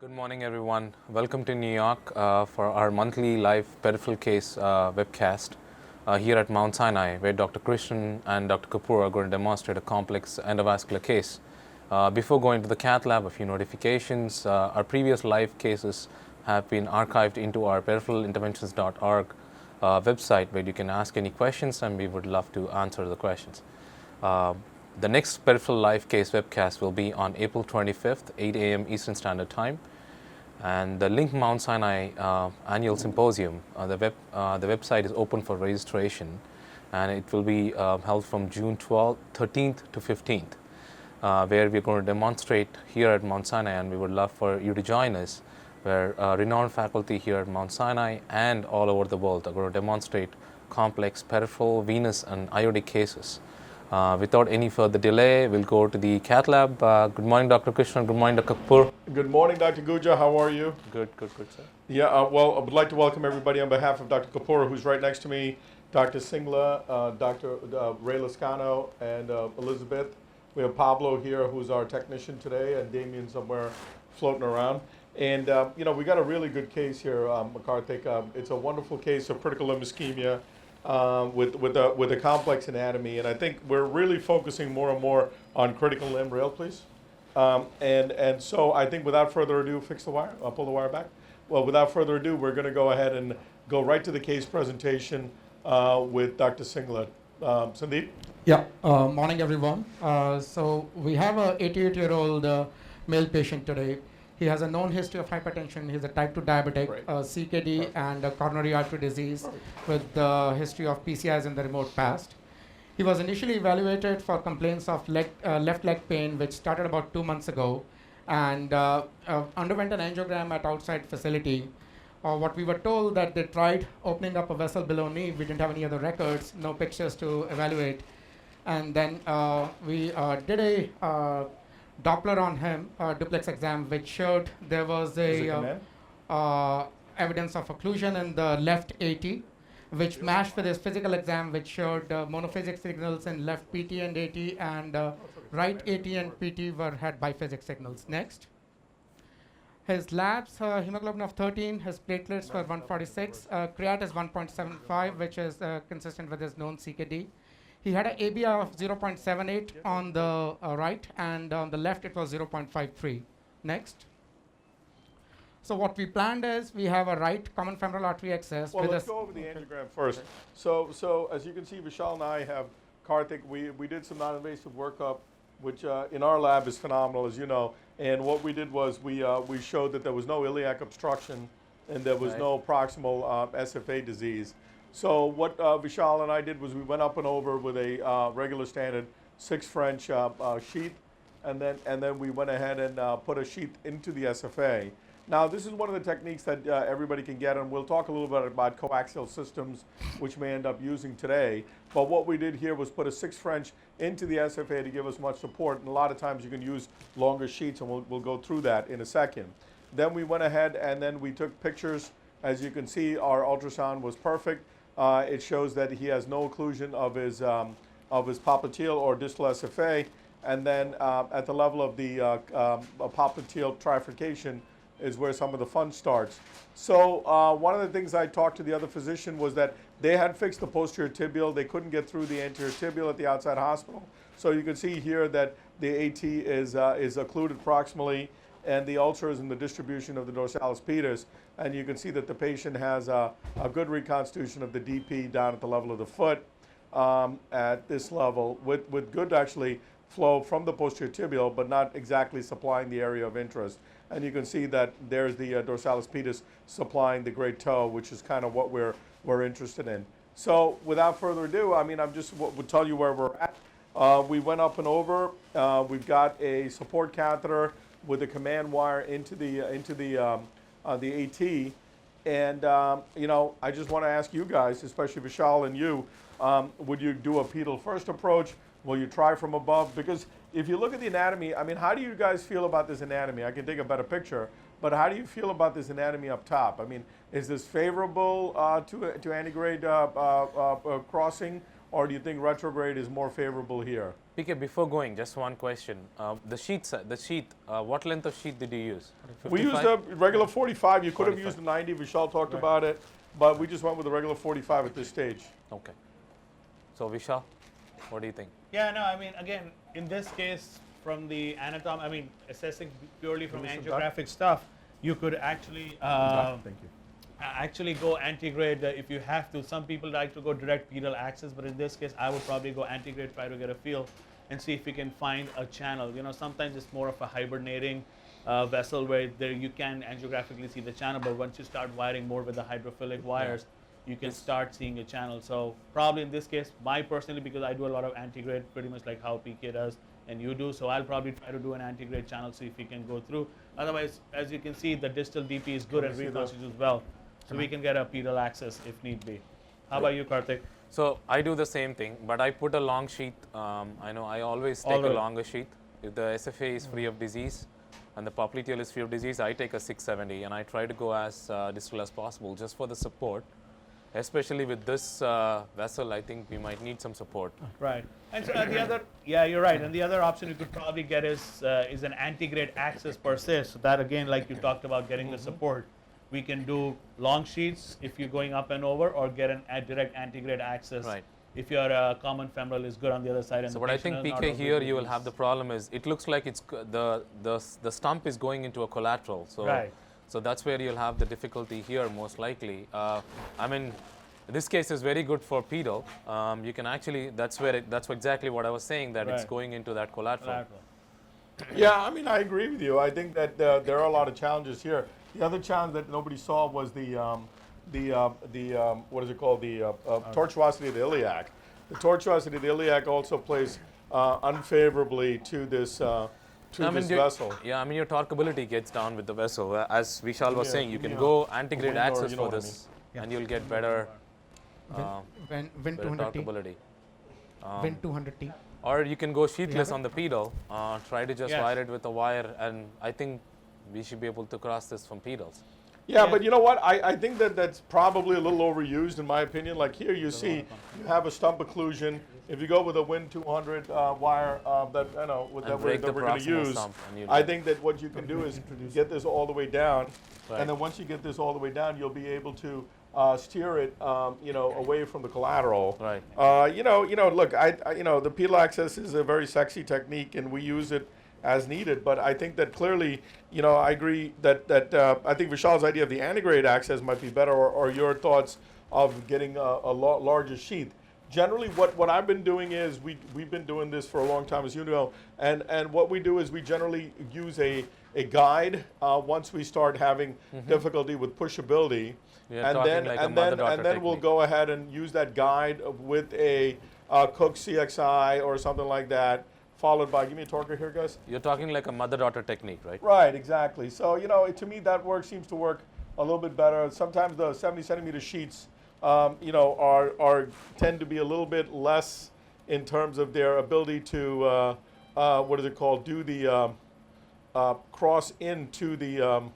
Good morning, everyone. Welcome to New York for our monthly live peripheral case webcast here at Mount Sinai, where Dr. Krishnan and Dr. Kapoor are going to demonstrate a complex endovascular case. Before going to the cath lab, a few notifications. Our previous live cases have been archived into our peripheраlinterventions.org website, where you can ask any questions, and we would love to answer the questions. Uh, the next peripheral live case webcast will be on April 25th, 8 a.m. Eastern Standard Time. And the Link Mount Sinai Annual Symposium, the website is open for registration, and it will be held from June 13th to 15th, where we're going to demonstrate here at Mount Sinai, and we would love for you to join us, where renowned faculty here at Mount Sinai and all over the world are going to demonstrate complex peripheral, venous, and aortic cases. Without any further delay, we'll go to the cath lab. Good morning, Dr. Krishnan. Good morning, Dr. Kapoor. Good morning, Dr. Guja. How are you? Good, sir. Yeah, well, I would like to welcome everybody on behalf of Dr. Kapoor, who's right next to me, Dr. Singla, Dr. Ray Lascano, and Elizabeth. We have Pablo here, who's our technician today, and Damien somewhere floating around. And, we got a really good case here, McCarthy. It's a wonderful case of critical limb ischemia with a complex anatomy. And I think we're really focusing more and more on critical limb. Rail, please. And so I think without further ado, fix the wire. I'll pull the wire back. Well, without further ado, we're going to go ahead and go right to the case presentation with Dr. Singlet. Sandeep? Yeah, morning everyone. So we have a 88-year-old male patient today. He has a known history of hypertension. He's a type 2 diabetic, Right. CKD, Perfect. and a coronary artery disease Perfect. with the history of PCIs in the remote past. He was initially evaluated for complaints of left leg pain, which started about 2 months ago, and underwent an angiogram at outside facility. What we were told that they tried opening up a vessel below knee. We didn't have any other records, no pictures to evaluate. And then we did a Doppler on him, duplex exam, which showed there was evidence of occlusion in the left AT, which matched with his physical exam, which showed monophasic signals in left PT and AT, and right AT and PT had biphasic signals. Next. His labs, hemoglobin of 13, his platelets were 146, creat is 1.75, which is consistent with his known CKD. He had an ABI of 0.78 on the right, and on the left it was 0.53. Next. So what we planned is we have a right common femoral artery excess. Well, with let's go over the angiogram first. So as you can see, Vishal and I have, Karthik, we did some non-invasive workup, which in our lab is phenomenal, as you know. And what we did was we showed that there was no iliac obstruction and there was Right. no proximal SFA disease. So what Vishal and I did was we went up and over with a regular standard 6 French sheath, and then we went ahead and put a sheath into the SFA. Now, this is one of the techniques that everybody can get, and we'll talk a little bit about coaxial systems, which may end up using today. But what we did here was put a 6 French into the SFA to give us much support, and a lot of times you can use longer sheets, and we'll go through that in a second. Then we went ahead and then we took pictures. As you can see, our ultrasound was perfect. It shows that he has no occlusion of his popliteal or distal SFA, and then at the level of the popliteal trifurcation is where some of the fun starts. So one of the things I talked to the other physician was that they had fixed the posterior tibial. They couldn't get through the anterior tibial at the outside hospital. So you can see here that the AT is occluded proximally, and the ulcers and the distribution of the dorsalis pedis. And you can see that the patient has a good reconstitution of the DP down at the level of the foot at this level with good actually flow from the posterior tibial, but not exactly supplying the area of interest. And you can see that there's the dorsalis pedis supplying the great toe, which is kind of what we're interested in. So without further ado, I mean, I'm just would tell you where we're at. We went up and over. We've got a support catheter with a command wire into the AT, and I just want to ask you guys, especially Vishal and you, would you do a pedal first approach? Will you try from above? Because if you look at the anatomy, I mean, how do you guys feel about this anatomy? I can take a better picture, but how do you feel about this anatomy up top? I mean, is this favorable to antegrade crossing, or do you think retrograde is more favorable here? PK, before going, just one question. The sheath, what length of sheath did you use? We used 55? a regular 45. You could have 45. used a 90. Vishal talked about it, but we just went with the regular 45 at this stage. Okay. So Vishal, what do you think? Yeah, no, I mean, again, in this case, from the assessing purely from Give me some angiographic stuff, you could actually Thank you. actually go antegrade if you have to. Some people like to go direct pedal access, but in this case, I would probably go antegrade, try to get a feel, and see if you can find a channel. You know, sometimes it's more of a hibernating vessel where there you can angiographically see the channel, but once you start wiring more with the hydrophilic wires, you can start seeing a channel. So probably in this case, personally, because I do a lot of antegrade, pretty much like how PK does and you do, so I'll probably try to do an antegrade channel, see if we can go through. Otherwise, as you can see, the distal DP is good at reconstitutes as well, so we can get a pedal access if need be. How about you, Karthik? So I do the same thing, but I put a long sheath. I know I always take a Alright. longer sheath. If the SFA is free of disease and the popliteal is free of disease, I take a 670 and I try to go as distal as possible just for the support. Especially with this vessel, I think we might need some support. Right. And so the other, yeah, you're right. And the other option you could probably get is an antegrade access per se. So that again, like you talked about, getting the support. We can do long sheets if you're going up and over, or get a direct antegrade access. Right. If your common femoral is good on the other side. And So the what I patient think, is not PK, here you will obese. have the problem is it looks like it's the stump is going into a collateral. So Right. so that's where you'll have the difficulty here most likely. I mean, this case is very good for pedal. You can actually that's exactly what I was saying, that it's Right. going into that collateral. Lateral. Yeah, I mean, I agree with you. I think that there are a lot of challenges here. The other challenge that nobody saw was the what is it called? The tortuosity of the iliac. The tortuosity of the iliac also plays unfavorably to this vessel. Yeah, I mean your torquability gets down with the vessel. As Vishal was Yeah, saying, you can yeah. go antegrade Wind or access you know for what I this, mean. and you'll get better, When better 200T, torquability. when 200T. Or you can go sheethless it? on the pedal. Try to just Yes. wire it with a wire, and I think we should be able to cross this from pedals. Yeah, Yeah. but you know what? I think that that's probably a little overused in my opinion. Like here you see you have a stump occlusion. If you go with a Win 200 wire that I know with And that break that the we're going to proximal use, stump and you'll I get- think that what you can do is get this all the way down, Right. and then once you get this all the way down, you'll be able to steer it, away from the collateral. Right. Look, the pedal access is a very sexy technique, and we use it as needed. But I think that clearly, I agree that I think Vishal's idea of the antegrade access might be better, or your thoughts of getting a larger sheath. Generally, what I've been doing is we've been doing this for a long time, as you know, and what we do is we generally use a guide once we start having difficulty with pushability. You're And talking then, like a and then, mother-daughter and then we'll technique. go ahead and use that guide with a Cook CXI or something like that, followed by, give me a torquer here, guys. You're talking like a mother-daughter technique, right? Right, exactly. So, to me, that seems to work a little bit better. Sometimes the 70 centimeter sheets, tend to be a little bit less in terms of their ability to, do the cross into the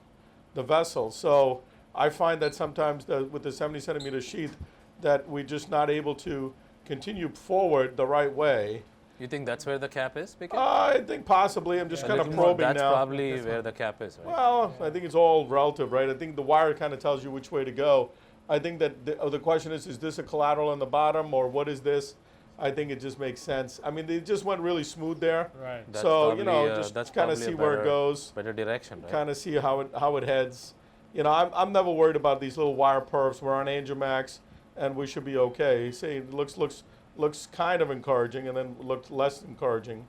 vessel. So I find that sometimes with the 70 centimeter sheath that we're just not able to continue forward the right way. You think that's where the cap is, PK? I think possibly. I'm just A kind of little more- probing That's now. probably where the cap is, right? Well, I think it's all relative, right? I think the wire kind of tells you which way to go. I think that the question is this a collateral on the bottom, or what is this? I think it just makes sense. I mean, they just went really smooth there. Right. That's So, probably, just that's kind of probably a see where it better- goes, Better direction, right? kind of see how it heads. I'm never worried about these little wire perfs. We're on Angiomax, and we should be okay. See, it looks kind of encouraging, and then looks less encouraging.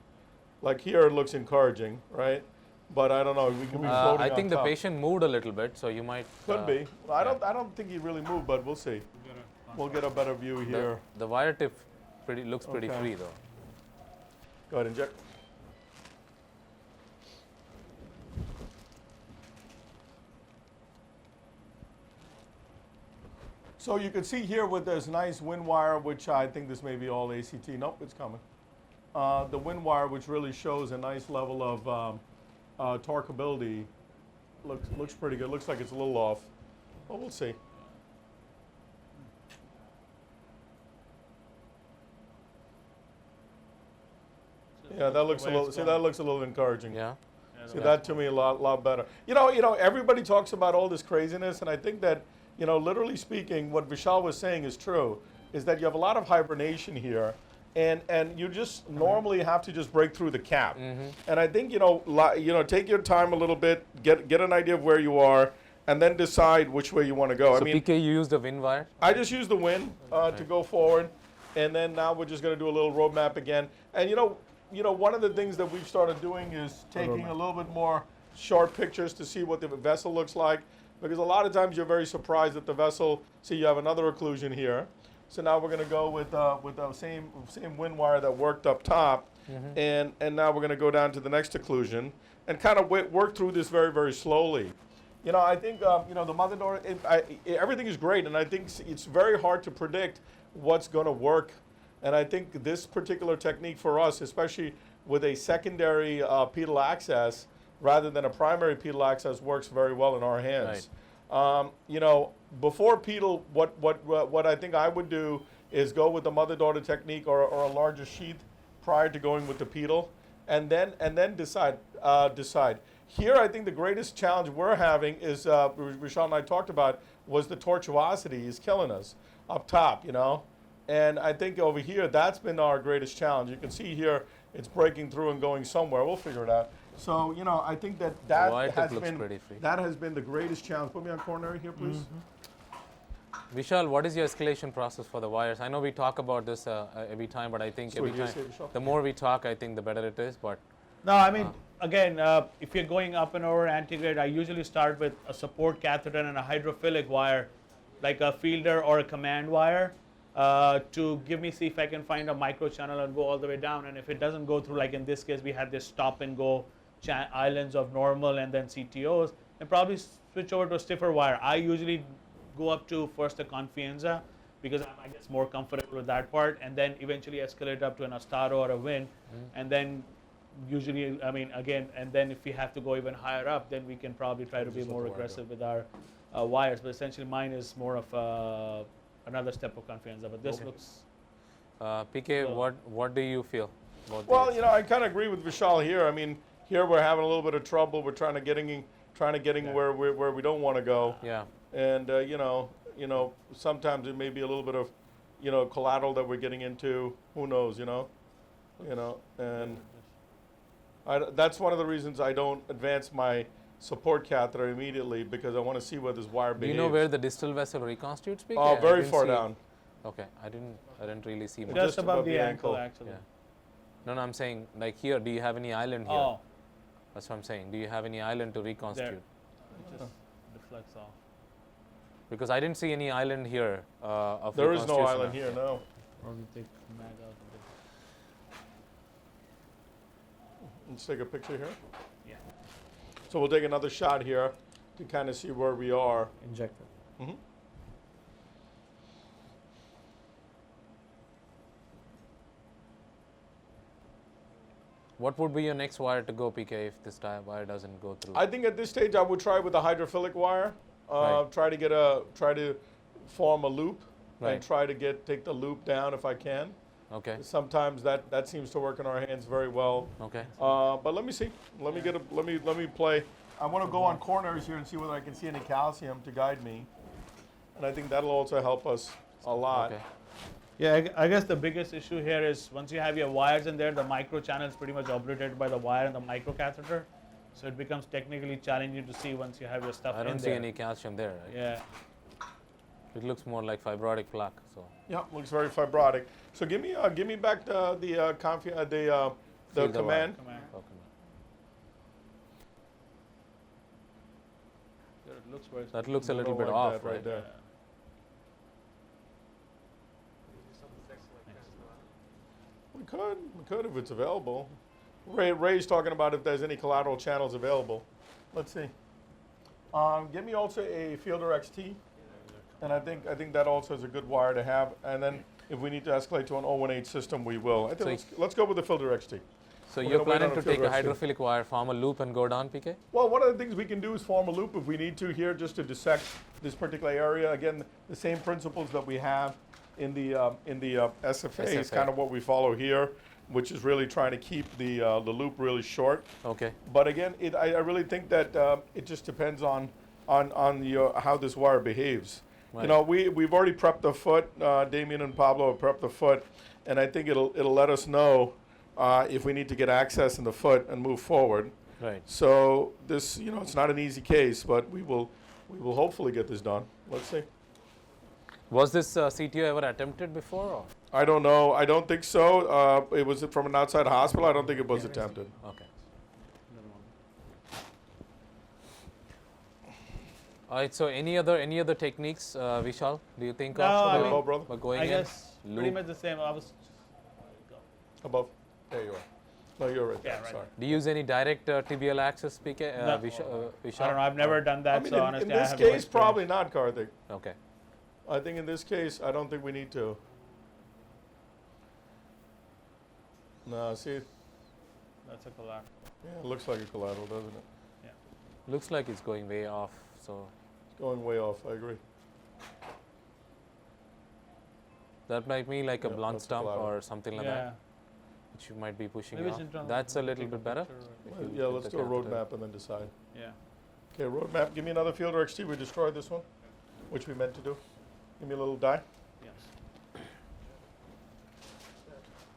Like here, it looks encouraging, right? But I don't know. We could be floating I on think the top. patient moved a little bit, so you might. Could be. I don't think he really moved, but we'll see. We'll get a better view here. The wire tip looks pretty Okay. free though. Go ahead, inject. So you can see here with this nice wind wire, which I think this may be all ACT. Nope, it's coming. The wind wire, which really shows a nice level of torquability, looks pretty good. Looks like it's a little off, but we'll see. Yeah, that looks a way little. it's See, going. that looks a little encouraging. Yeah. Yeah, See, that to me a lot better. You know, everybody talks about all this craziness, and I think that, literally speaking, what Vishal was saying is true. Is that you have a lot of hibernation here, and you just normally have to just break through the cap. And I think take your time a little bit, get an idea of where you are, and then decide which way you want to go. So PK, you use the wind wire? I just use the wind to go forward, and then now we're just going to do a little roadmap again. And one of the things that we've started doing is taking a little bit more short pictures to see what the vessel looks like, because a lot of times you're very surprised that the vessel. See, you have another occlusion here. So now we're going to go with the same wind wire that worked up top, and now we're going to go down to the next occlusion and kind of work through this very, very slowly. I think the mother-daughter, everything is great, and I think it's very hard to predict what's going to work. And I think this particular technique for us, especially with a secondary pedal access rather than a primary pedal access, works very well in our hands. Right. Before pedal, what I think I would do is go with the mother-daughter technique or a larger sheath prior to going with the pedal, and then decide. Here, I think the greatest challenge we're having is, Vishal and I talked about, was the tortuosity is killing us up top, And I think over here, that's been our greatest challenge. You can see here, it's breaking through and going somewhere. We'll figure it out. So, I think that has been the greatest challenge. Put me on coronary here, please. Vishal, what is your escalation process for the wires? I know we talk about this every time, but I think every time, the more we talk, I think the better it is. But no, I mean, again, if you're going up and over antegrade, I usually start with a support catheter and a hydrophilic wire, like a fielder or a command wire, to see if I can find a micro channel and go all the way down. And if it doesn't go through, like in this case, we had this stop and go islands of normal and then CTOs, and probably switch over to a stiffer wire. I usually go up to first a confianza because I'm, I guess, more comfortable with that part, and then eventually escalate up to an Astaro or a Win, and then usually, I mean, again, and then if we have to go even higher up, then we can probably try to be more aggressive with our wires. But essentially, mine is more of another step of confianza. But this looks. PK, what do you feel? Well, I kind of agree with Vishal here. I mean, here we're having a little bit of trouble. We're trying to getting where we don't want to go. Yeah. And sometimes it may be a little bit of, collateral that we're getting into. Who knows? And that's one of the reasons I don't advance my support catheter immediately, because I want to see where this wire behaves. Do you know where the distal vessel reconstitutes, PK? Very far down. Okay, I didn't really see much. Just above the ankle, actually. Yeah. No, I'm saying, like here, do you have any island here? Oh. That's what I'm saying. Do you have any island to reconstitute? There. It just deflects off. Because I didn't see any island here of There is no reconstitution. island here, no. Probably take mag out of Let's take a picture here. it. Yeah. So we'll take another shot here to kind of see where we are. Injector. What would be your next wire to go, PK, if this wire doesn't go through? I think at this stage I would try with a hydrophilic wire. Right. Try to form a loop, Right. and try to take the loop down if I can. Okay. Sometimes that seems to work in our hands very well. Okay. But let me see. Let me play. I want to go on coronaries here and see whether I can see any calcium to guide me, and I think that'll also help us a lot. Okay. Yeah, I guess the biggest issue here is once you have your wires in there, the micro channel is pretty much obliterated by the wire and the micro catheter. So it becomes technically challenging to see once you have your stuff in there. I don't see any calcium there, right? Yeah. It looks more like fibrotic plaque. So. Yeah, looks very fibrotic. So give me back the Feel the command. Command. Okay. There it looks very. That looks a little Like bit off, that right right? there. We could if it's available. Ray's talking about if there's any collateral channels available. Let's see. Give me also a Fielder XT, and I think that also is a good wire to have. And then if we need to escalate to an 018 system, we will. I think let's go with the Fielder XT. So We're you're gonna wait planning on to a take a Fielder XT. hydrophilic wire, form a loop, and go down, PK? Well, one of the things we can do is form a loop if we need to here, just to dissect this particular area. Again, the same principles that we have in the SFA is SFA. kind of what we follow here. which is really trying to keep the loop really short. Okay. But again, I really think that it just depends on how this wire behaves. Right. You know, we've already prepped the foot. Damien and Pablo have prepped the foot, and I think it'll let us know if we need to get access in the foot and move forward. Right. So this, it's not an easy case, but we will hopefully get this done. Let's see. Was this CTO ever attempted before? Or? I don't know. I don't think so. It was from an outside hospital. I don't think it was attempted. Okay. All right. So any other techniques, Vishal? Do you think No, of I Go, mean, brother. by going I in? guess pretty Loop? much the same. I was. Above. There you are. No, you're right there. Yeah, right Sorry. Do you use any direct tibial access, PK? No. Vishal? I don't know. I've never done that, I mean, so in honestly, this I have no case, experience. probably not, Karthik. Okay. I think in this case, I don't think we need to. No, see, That's a collateral. yeah, it looks like a collateral, doesn't it? Looks like it's going way off. So It's going way off. I agree. that might be like a Yeah, blunt that's stump collateral. or something like Yeah. that, which you might be pushing Maybe off. it's internal. That's a little Take bit better. picture or- If you Yeah, get let's the do a catheter. roadmap and then decide. Yeah. Okay, roadmap. Give me another fielder XT. We destroyed this one, which we meant to do. Give me a little die. Yes.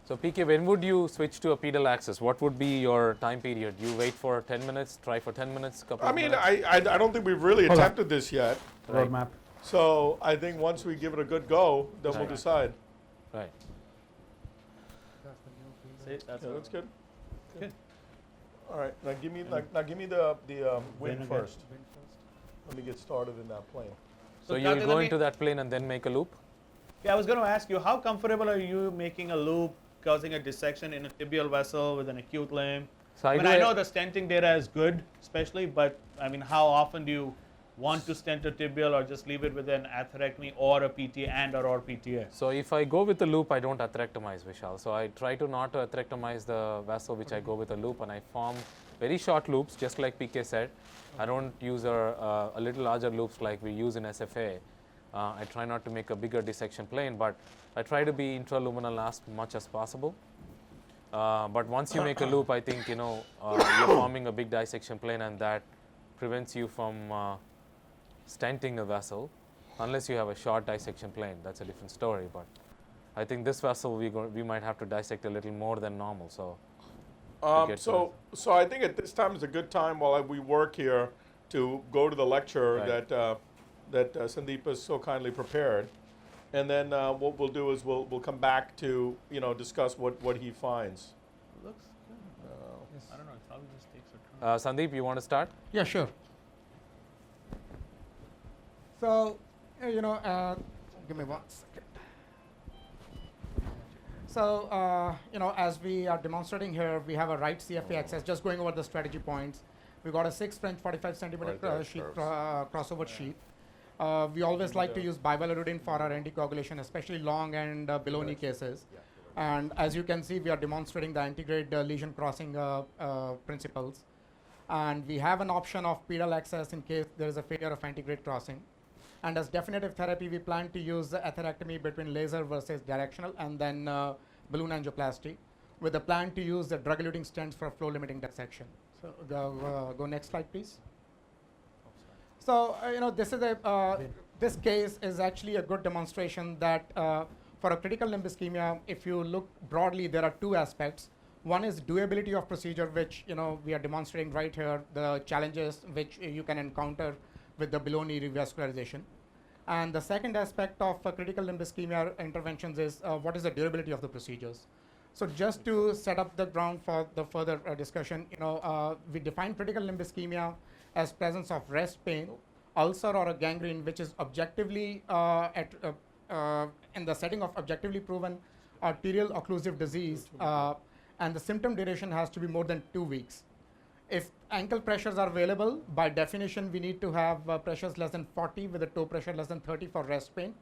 So PK, when would you switch to a pedal access? What would be your time period? You wait for 10 minutes, try for 10 minutes, couple I of mean, minutes? I don't think we've really Hold on. attempted this yet. Right. Roadmap. So I think once we give it a good go, then we'll Right. decide. Right. See, that's Yeah, that's good. Good. All right, now give me the wind Vinegar. first. Let me get started in that plane. So Karthik, you'll let go me- into that plane and then make a loop? Yeah, I was going to ask you, how comfortable are you making a loop, causing a dissection in a tibial vessel with an acute limb? So I mean, do I a- know the stenting data is good, especially, but I mean, how often do you want to stent a tibial or just leave it with an atherectomy or a PTA or PTA? So if I go with a loop, I don't atherectomize, Vishal. So I try to not to atherectomize the vessel which I go with a loop, and I form very short loops, just like PK said. I don't use a little larger loops like we use in SFA. I try not to make a bigger dissection plane, but I try to be intraluminal as much as possible. But once you make a loop, I think you're forming a big dissection plane, and that prevents you from stenting a vessel, unless you have a short dissection plane. That's a different story. But I think this vessel we might have to dissect a little more than normal. So get to So I think at this time is a good time while we work here to go to the lecture Right. that Sandeep has so kindly prepared, and then what we'll do is we'll come back to discuss what he finds. Looks good. I don't know, it probably just takes a turn. Sandeep, you want to start? Yeah, sure. So, give me 1 second. So, as we are demonstrating here, we have a right CFA access, just going over the strategy points. We got a 6 French 45 centimeter Right there, sheet, curves. crossover sheet. We always like to use bivalirudin for our anticoagulation, especially long and below knee cases. And as you can see, we are demonstrating the antegrade lesion crossing principles. And we have an option of pedal access in case there is a failure of antegrade crossing. And as definitive therapy, we plan to use the atherectomy between laser versus directional, and then balloon angioplasty, with a plan to use the drug-eluting stents for flow-limiting dissection. So go next slide, please. So this is this case is actually a good demonstration that for a critical limb ischemia, if you look broadly, there are two aspects. One is doability of procedure, which we are demonstrating right here, the challenges which you can encounter with the below knee revascularization. And the second aspect of critical limb ischemia interventions is what is the durability of the procedures. So just to set up the ground for the further discussion, we define critical limb ischemia as presence of rest pain, ulcer or a gangrene, which is objectively in the setting of objectively proven arterial occlusive disease, and the symptom duration has to be more than 2 weeks. If ankle pressures are available, by definition, we need to have pressures less than 40 with a toe pressure less than 30 for rest pain,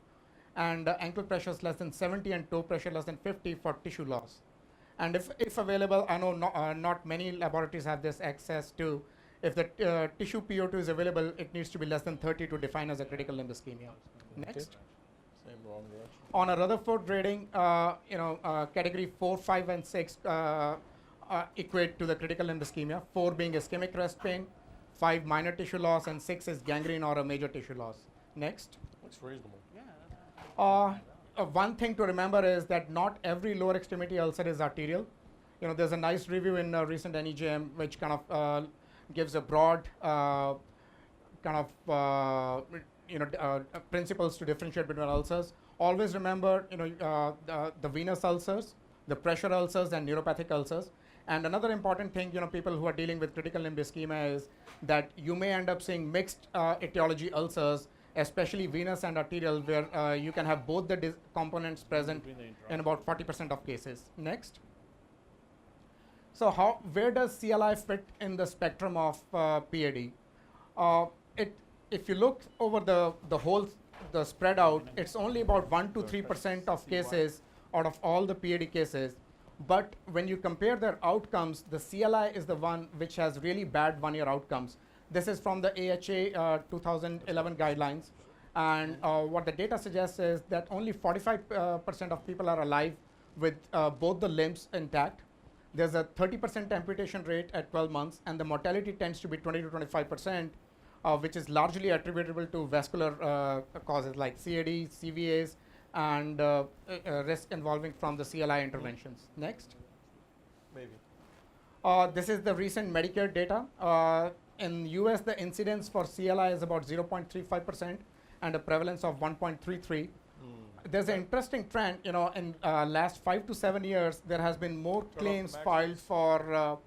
and ankle pressures less than 70 and toe pressure less than 50 for tissue loss. And if available, I know not many laboratories have this access to. If the tissue PO2 is available, it needs to be less than 30 to define as a critical limb ischemia. Next. Same On a Rutherford grading, category 4, 5, and 6 equate to the critical limb ischemia. 4 being ischemic rest pain, 5 minor tissue loss, and 6 is gangrene or a major tissue loss. Next. Looks reasonable. One thing to remember is that not every lower extremity ulcer is arterial. There's a nice review in recent NEJM which kind of gives a broad principles to differentiate between ulcers. Always remember, the venous ulcers, the pressure ulcers, and neuropathic ulcers. And another important thing, people who are dealing with critical limb ischemia is that you may end up seeing mixed etiology ulcers, especially venous and arterial, where you can have both the components present in about 40% of cases. Next. So where does CLI fit in the spectrum of PAD? If you look over the spread out, it's only about 1 to 3% of cases out of all the PAD cases. But when you compare their outcomes, the CLI is the one which has really bad one-year outcomes. This is from the AHA 2011 guidelines. And what the data suggests is that only 45% of people are alive with both the limbs intact. There's a 30% amputation rate at 12 months, and the mortality tends to be 20 to 25%, which is largely attributable to vascular causes like CAD, CVAs, and risk involving from the CLI interventions. Next. Maybe. This is the recent Medicare data. In US, the incidence for CLI is about 0.35% and a prevalence of 1.33. There's an interesting trend, in last 5 to 7 years, there has been more claims filed for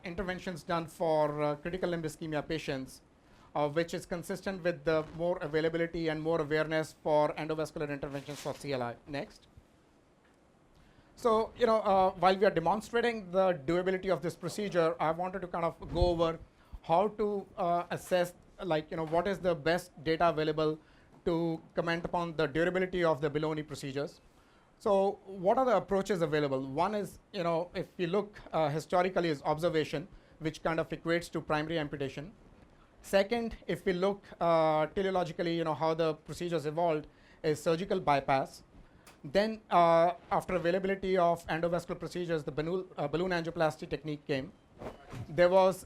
interventions done for critical limb ischemia patients, which is consistent with the more availability and more awareness for endovascular interventions for CLI. Next. So, while we are demonstrating the doability of this procedure, I wanted to kind of go over how to assess, what is the best data available to comment upon the durability of the below-knee procedures. So what are the approaches available? One is, if you look historically, is observation, which kind of equates to primary amputation. Second, if we look teleologically, how the procedures evolved, is surgical bypass. Then after availability of endovascular procedures, the balloon angioplasty technique came. There was,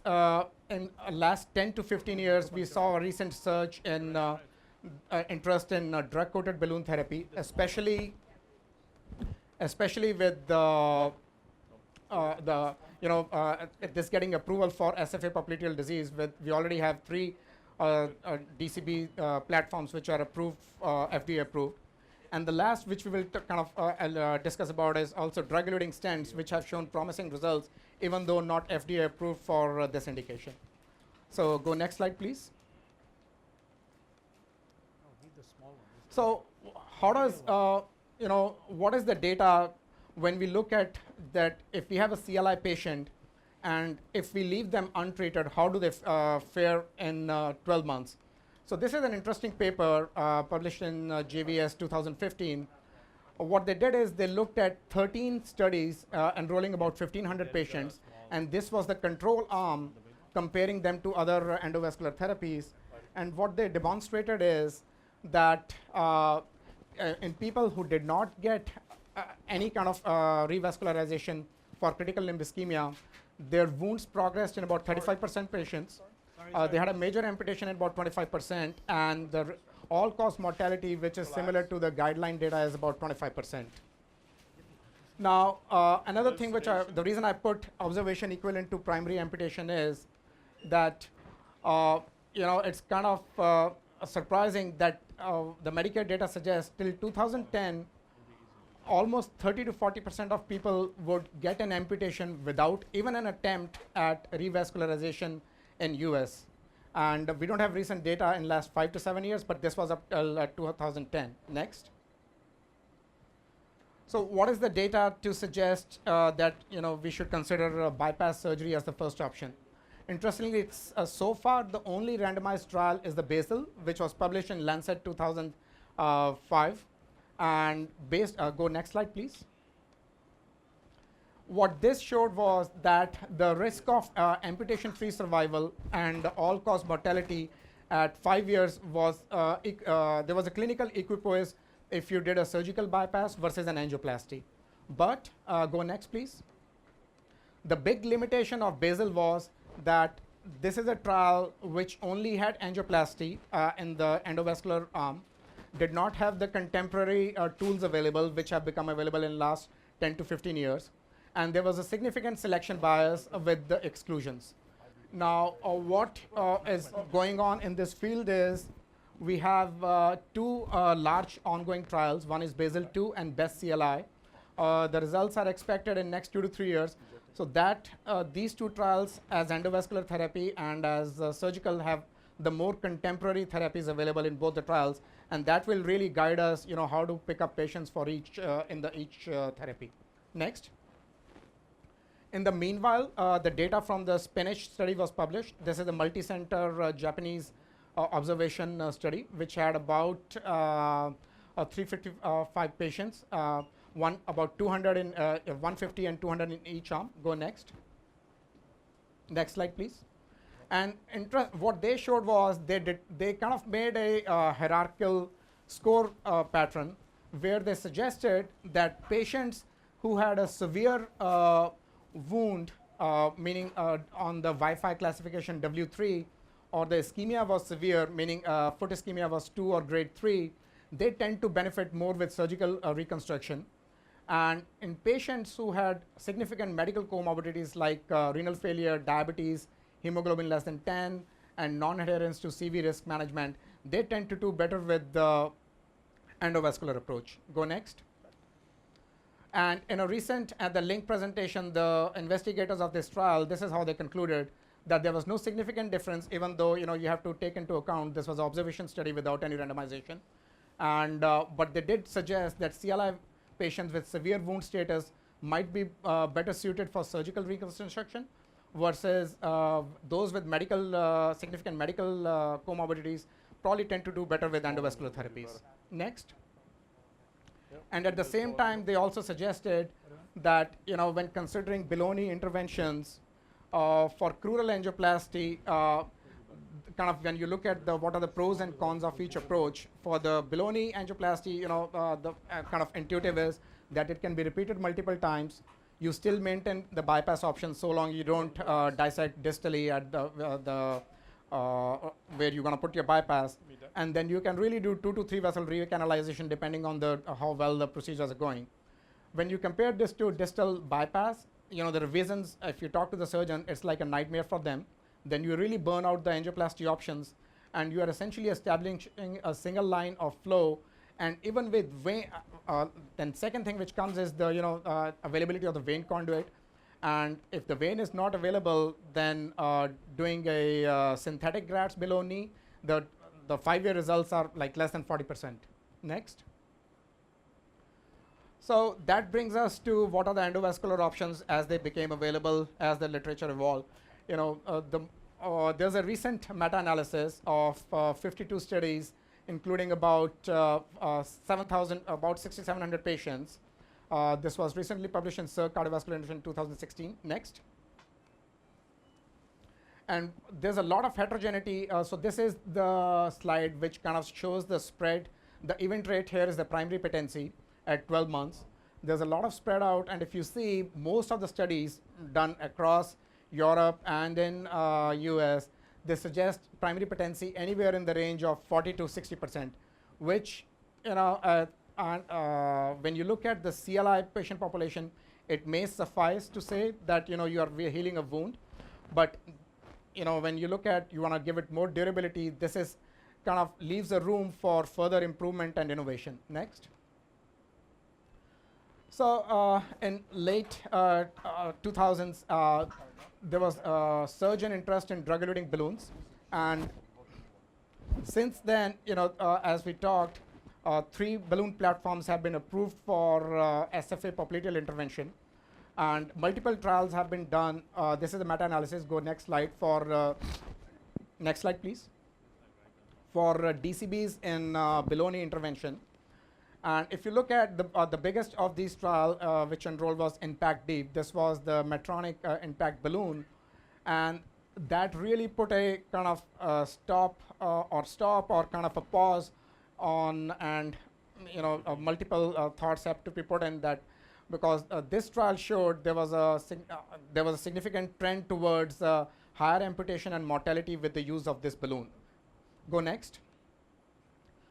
in last 10 to 15 years, we saw a recent surge in interest in drug-coated balloon therapy, especially with this getting approval for SFA popliteal disease. We already have 3 DCB platforms which are approved, FDA approved. And the last, which we will discuss about, is also drug-eluting stents, which have shown promising results, even though not FDA approved for this indication. So go next slide, please. So how does, what is the data when we look at that if we have a CLI patient and if we leave them untreated, how do they fare in 12 months? So this is an interesting paper published in JVS 2015. What they did is they looked at 13 studies enrolling about 1,500 patients, and this was the control arm comparing them to other endovascular therapies. And what they demonstrated is that in people who did not get any kind of revascularization for critical limb ischemia, their wounds progressed in about 35% patients. They had a major amputation in about 25%, and the all-cause mortality, which is similar to the guideline data, is about 25%. Now, another thing the reason I put observation equivalent to primary amputation is that, it's kind of surprising that the Medicare data suggests till 2010, almost 30 to 40% of people would get an amputation without even an attempt at revascularization in US. And we don't have recent data in last 5 to 7 years, but this was up till 2010. Next. So what is the data to suggest that we should consider bypass surgery as the first option? Interestingly, it's so far the only randomized trial is the basal, which was published in Lancet 2005. And go next slide, please. What this showed was that the risk of amputation-free survival and all-cause mortality at 5 years was, there was a clinical equipoise if you did a surgical bypass versus an angioplasty. But go next, please. The big limitation of basal was that this is a trial which only had angioplasty in the endovascular arm, did not have the contemporary tools available which have become available in last 10 to 15 years. And there was a significant selection bias with the exclusions. Now, what is going on in this field is we have two large ongoing trials. One is Basel 2 and BEST CLI. The results are expected in next 2 to 3 years. So that these two trials as endovascular therapy and as surgical have the more contemporary therapies available in both the trials, and that will really guide us, how to pick up patients for each each therapy. Next. In the meanwhile, the data from the Spanish study was published. This is a multi-center Japanese observation study, which had about 355 patients, about 200 in 150 and 200 in each arm. Go next. Next slide, please. And what they showed was they kind of made a hierarchical score pattern where they suggested that patients who had a severe wound, meaning on the Wi-Fi classification W3, or the ischemia was severe, meaning foot ischemia was 2 or grade 3, they tend to benefit more with surgical reconstruction. And in patients who had significant medical comorbidities like renal failure, diabetes, hemoglobin less than 10, and non-adherence to CV risk management, they tend to do better with the endovascular approach. Go next. And in a recent, at the link presentation, the investigators of this trial, this is how they concluded that there was no significant difference, even though you have to take into account this was an observation study without any randomization. And but they did suggest that CLI patients with severe wound status might be better suited for surgical reconstruction versus those with significant medical comorbidities probably tend to do better with endovascular therapies. Next. And at the same time, they also suggested that when considering below-knee interventions for crural angioplasty, kind of when you look at what are the pros and cons of each approach, for the below-knee angioplasty, the kind of intuitive is that it can be repeated multiple times. You still maintain the bypass option so long you don't dissect distally at the where you're going to put your bypass, and then you can really do 2 to 3 vessel recanalization depending on how well the procedures are going. When you compare this to distal bypass, the revisions, if you talk to the surgeon, it's like a nightmare for them. Then you really burn out the angioplasty options, and you are essentially establishing a single line of flow. And even with vein, then second thing which comes is the availability of the vein conduit. And if the vein is not available, then doing a synthetic grafts below knee, the 5-year results are like less than 40%. Next. So that brings us to what are the endovascular options as they became available as the literature evolved. There's a recent meta-analysis of 52 studies, including about 6,700 patients. This was recently published in Circ Cardiovascular Intervention 2016. Next. And there's a lot of heterogeneity. So this is the slide which kind of shows the spread. The event rate here is the primary patency at 12 months. There's a lot of spread out. And if you see most of the studies done across Europe and in US, they suggest primary patency anywhere in the range of 40 to 60%, which, when you look at the CLI patient population, it may suffice to say that, you are healing a wound. But, when you look at, you want to give it more durability, this is kind of leaves a room for further improvement and innovation. Next. So in late 2000s, there was a surge in interest in drug-eluting balloons. And since then, as we talked, 3 balloon platforms have been approved for SFA popliteal intervention. And multiple trials have been done. This is a meta-analysis. Go next slide for, next slide, please. For DCBs in below-knee intervention. And if you look at the biggest of these trials, which enrolled was Impact Deep. This was the Medtronic Impact balloon. And that really put a kind of stop or kind of a pause on and multiple thoughts have to be put in that, because this trial showed there was a significant trend towards higher amputation and mortality with the use of this balloon. Go next.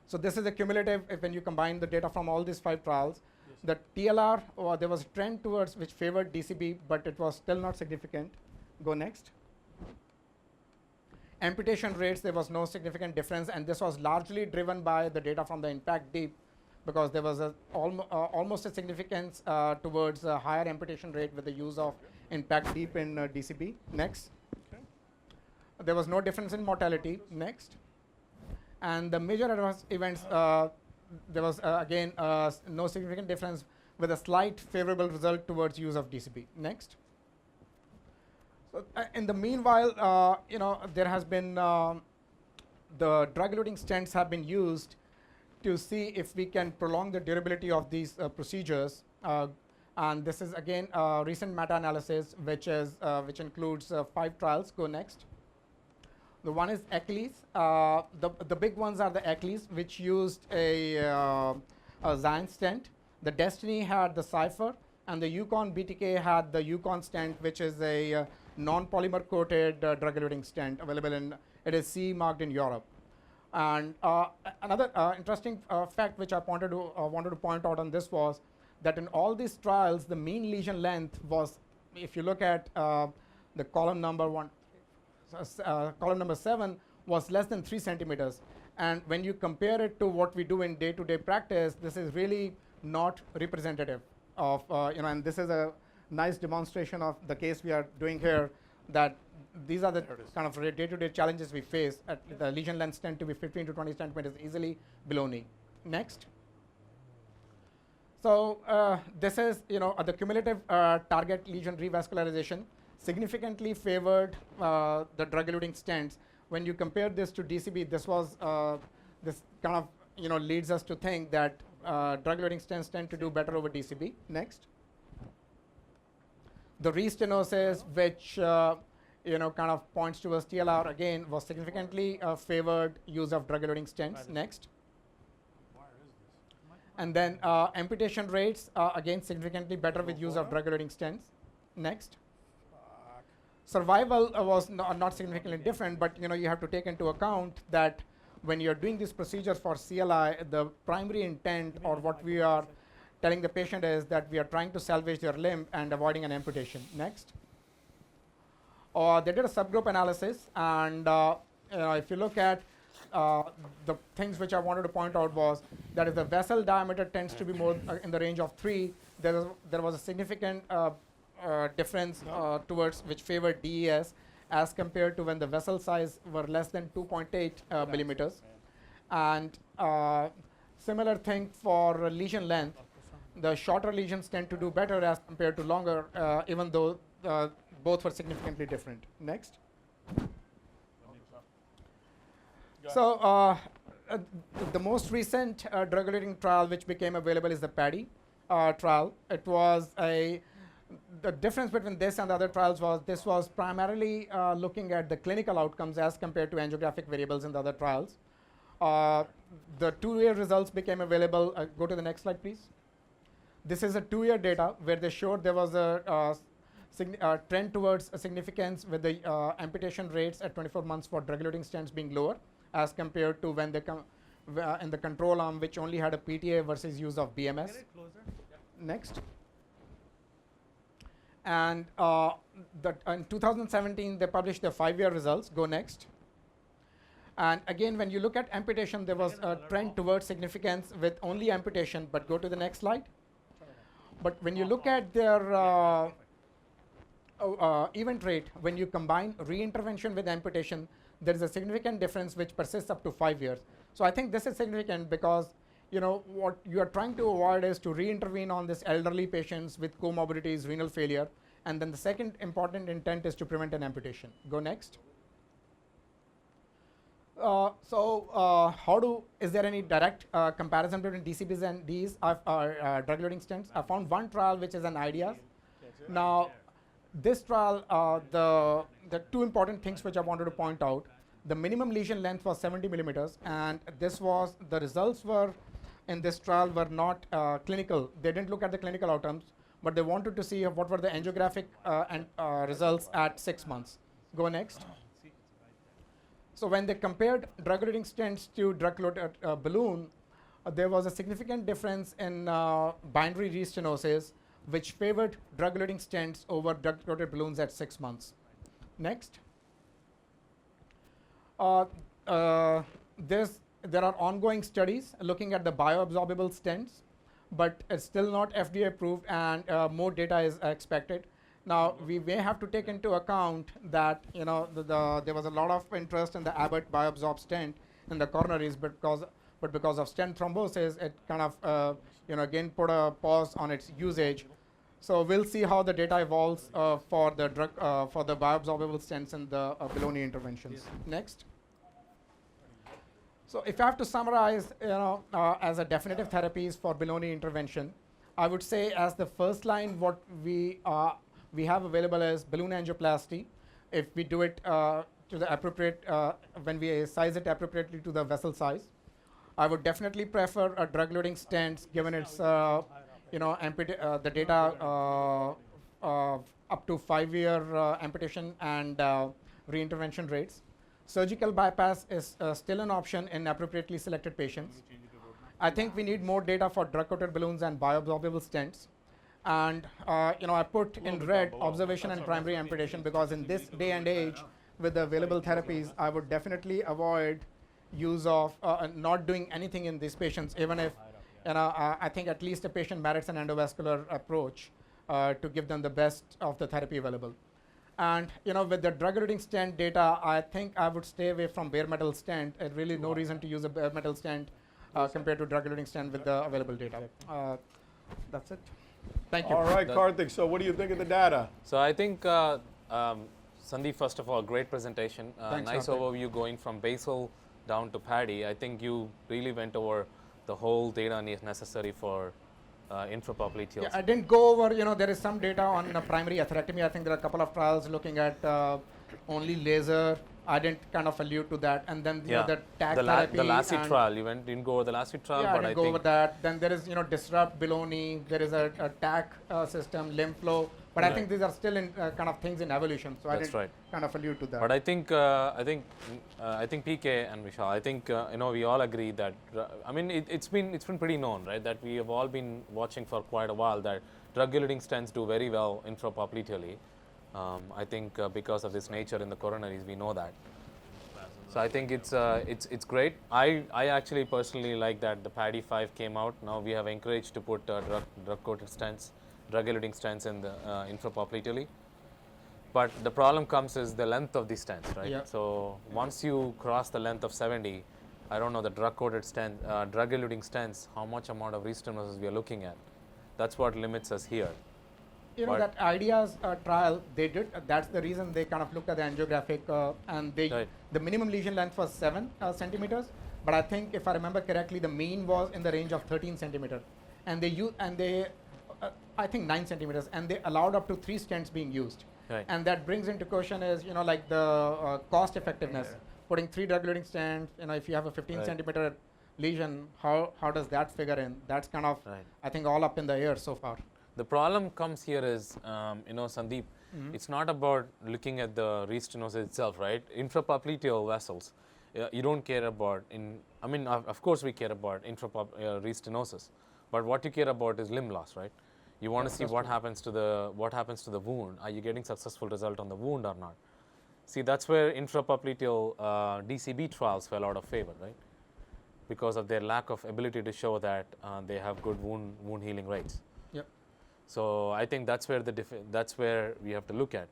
So this is a cumulative, when you combine the data from all these 5 trials. The TLR, there was a trend towards which favored DCB, but it was still not significant. Go next. Amputation rates, there was no significant difference, and this was largely driven by the data from the impact deep, because there was almost a significance towards a higher amputation rate with the use of impact deep in DCB. Next. Okay. There was no difference in mortality. Next. And the major adverse events, there was again no significant difference, with a slight favorable result towards use of DCB. Next. So in the meanwhile, there has been the drug-eluting stents have been used to see if we can prolong the durability of these procedures. And this is again a recent meta-analysis which includes 5 trials. Go next. The one is Achilles. The big ones are the Achilles, which used a Zion stent. The Destiny had the Cypher, and the Yukon BTK had the Yukon stent, which is a non-polymer coated drug-eluting stent available it is CE marked in Europe. And another interesting fact which I wanted to point out on this was that in all these trials, the mean lesion length was, if you look at the column number 7, was less than 3 centimeters. And when you compare it to what we do in day-to-day practice, this is really not representative of, and this is a nice demonstration of the case we are doing here, that these are the kind of day-to-day challenges we face. The lesion lengths tend to be 15 to 20 centimeters easily below knee. Next. So this is, the cumulative target lesion revascularization significantly favored the drug-eluting stents. When you compare this to DCB, this was this kind of leads us to think that drug-eluting stents tend to do better over DCB. Next. The restenosis, which kind of points towards TLR, again was significantly favored use of drug-eluting stents. Next. And then amputation rates, again significantly better with use of drug-eluting stents. Next. Survival was not significantly different, but you have to take into account that when you're doing these procedures for CLI, the primary intent, or what we are telling the patient, is that we are trying to salvage their limb and avoiding an amputation. Next. They did a subgroup analysis, and if you look at the things which I wanted to point out was that if the vessel diameter tends to be more in the range of 3, there was a significant difference towards which favored DES as compared to when the vessel size were less than 2.8 millimeters. And similar thing for lesion length. The shorter lesions tend to do better as compared to longer, even though both were significantly different. Next. So the most recent drug-eluting trial which became available is the PADDY trial. It was the difference between this and the other trials was this was primarily looking at the clinical outcomes as compared to angiographic variables in the other trials. The 2-year results became available. Go to the next slide, please. This is a 2-year data where they showed there was a trend towards a significance with the amputation rates at 24 months for drug-eluting stents being lower as compared to when they come in the control arm, which only had a PTA versus use of BMS. Get it closer. Yep. Next. And in 2017, they published their 5-year results. Go next. And again, when you look at amputation, there was a trend towards significance with only amputation, but go to the next slide. But when you look at their event rate, when you combine reintervention with amputation, there is a significant difference which persists up to 5 years. So I think this is significant because what you are trying to avoid is to reintervene on this elderly patients with comorbidities, renal failure, and then the second important intent is to prevent an amputation. Go next. Is there any direct comparison between DCBs and these drug-eluting stents? I found one trial which is an IDEAS. Now, this trial, the 2 important things which I wanted to point out. The minimum lesion length was 70 millimeters, and the results were in this trial were not clinical. They didn't look at the clinical outcomes, but they wanted to see what were the angiographic results at 6 months. Go next. So when they compared drug-eluting stents to drug-coated balloon, there was a significant difference in binary restenosis, which favored drug-eluting stents over drug-coated balloons at 6 months. Next. There are ongoing studies looking at the bioabsorbable stents, but it's still not FDA approved, and more data is expected. Now, we may have to take into account that there was a lot of interest in the Abbott bioabsorb stent in the coronaries, but because of stent thrombosis, it kind of again put a pause on its usage. So we'll see how the data evolves for the bioabsorbable stents and the below-knee interventions. Next. So if I have to summarize, as a definitive therapies for below-knee intervention, I would say as the first line, what we have available is balloon angioplasty. If we do it to the appropriate, when we size it appropriately to the vessel size, I would definitely prefer a drug-eluting stents given its, the data up to 5-year amputation and reintervention rates. Surgical bypass is still an option in appropriately selected patients. I think we need more data for drug-coated balloons and bioabsorbable stents. And I put in red observation and primary amputation because in this day and age, with the available therapies, I would definitely avoid use of not doing anything in these patients, even if I think at least a patient merits an endovascular approach to give them the best of the therapy available. And with the drug-eluting stent data, I think I would stay away from bare metal stent. Really no reason to use a bare metal stent compared to drug-eluting stent with the available data. That's it. Thank you. All right, Karthik, so what do you think of the data? So I think, Sandeep, first of all, great presentation. Thanks, nice Karthik. overview going from basal down to PADI. I think you really went over the whole data necessary for infrapopliteal. Yeah, I didn't go over, there is some data on primary atherectomy. I think there are a couple of trials looking at only laser. I didn't kind of allude to that. And then the tag therapy. The LASIK trial, you didn't go over the LASIK trial, yeah, but I didn't go over that. Then there is, disrupt below knee. There is a tag system, lymph flow. But I think these are still in kind of things in evolution. So I didn't kind of allude to that. But I think PK and Vishal, I think we all agree that it's been pretty known, right? That we have all been watching for quite a while that drug-eluting stents do very well infrapopliteally. I think because of this nature in the coronaries, we know that. So I think it's great. I actually personally like that the PADI 5 came out. Now we have encouraged to put drug-coated stents, drug-eluting stents in the infrapopliteally. But the problem comes is the length of the stents, right? Yeah. So once you cross the length of 70, I don't know the drug-coated stent, drug-eluting stents, how much amount of restenosis we are looking at. That's what limits us here. That IDEA's trial, they did, that's the reason they kind of looked at the angiographic and the minimum lesion length was 7 centimeters, but I think if I remember correctly, the mean was in the range of 13 centimeters. And they I think 9 centimeters, and they allowed up to 3 stents being used. Right. And that brings into question is, like the cost effectiveness. Putting 3 drug-eluting stents, if you have a 15 centimeter lesion, how does that figure in? That's kind of, I think, all up in the air so far. The problem comes here is, Sandeep, it's not about looking at the restenosis itself, right? Infrapopliteal vessels, you don't care about, of course we care about restenosis, but what you care about is limb loss, right? You want to see what happens to the wound. Are you getting successful result on the wound or not? See, that's where infrapopliteal DCB trials fell out of favor, right? Because of their lack of ability to show that they have good wound healing rates. So I think that's where that's where we have to look at.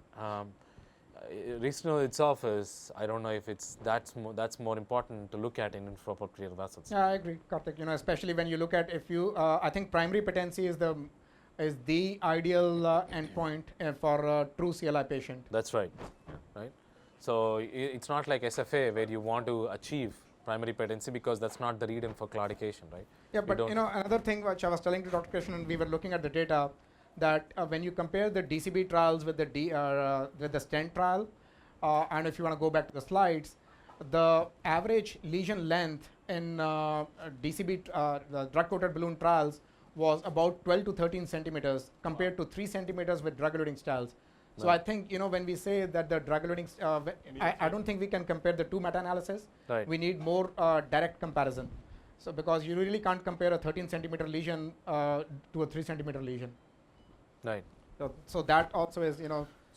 Restenosis itself is, I don't know if that's more important to look at in infrapopliteal vessels. Yeah, I agree, Karthik. Especially when you look at I think primary patency is the ideal endpoint for a true CLI patient. That's right, right. So it's not like SFA where you want to achieve primary patency because that's not the read-in for claudication, right? Yeah, but another thing which I was telling to Dr. Krishnan, and we were looking at the data, that when you compare the DCB trials with the stent trial, and if you want to go back to the slides, the average lesion length in DCB, the drug-coated balloon trials, was about 12 to 13 centimeters compared to 3 centimeters with drug-eluting styles. So I think, when we say that the drug-eluting, I don't think we can compare the two meta-analyses. Right. We need more direct comparison. So because you really can't compare a 13 centimeter lesion to a 3 centimeter lesion. Right. So that also is,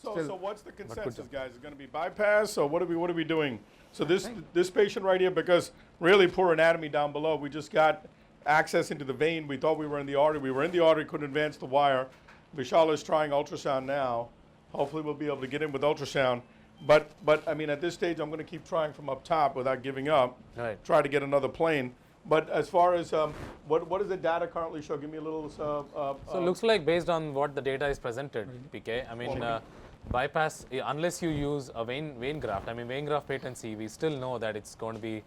So what's the consensus, job. guys? Is it going to be bypass, or what are we doing? So this patient right here, because really poor anatomy down below, we just got access into the vein. We thought we were in the artery. We were in the artery, couldn't advance the wire. Vishal is trying ultrasound now. Hopefully we'll be able to get in with ultrasound. But I mean, at this stage, I'm going to keep trying from up top without giving up. Right. Try to get another plane. But as far as what does the data currently show? Give me a little. So it looks like based on what the data is presented, PK. I mean, bypass, unless you use a vein graft. I mean, vein graft patency, we still know that it's going to be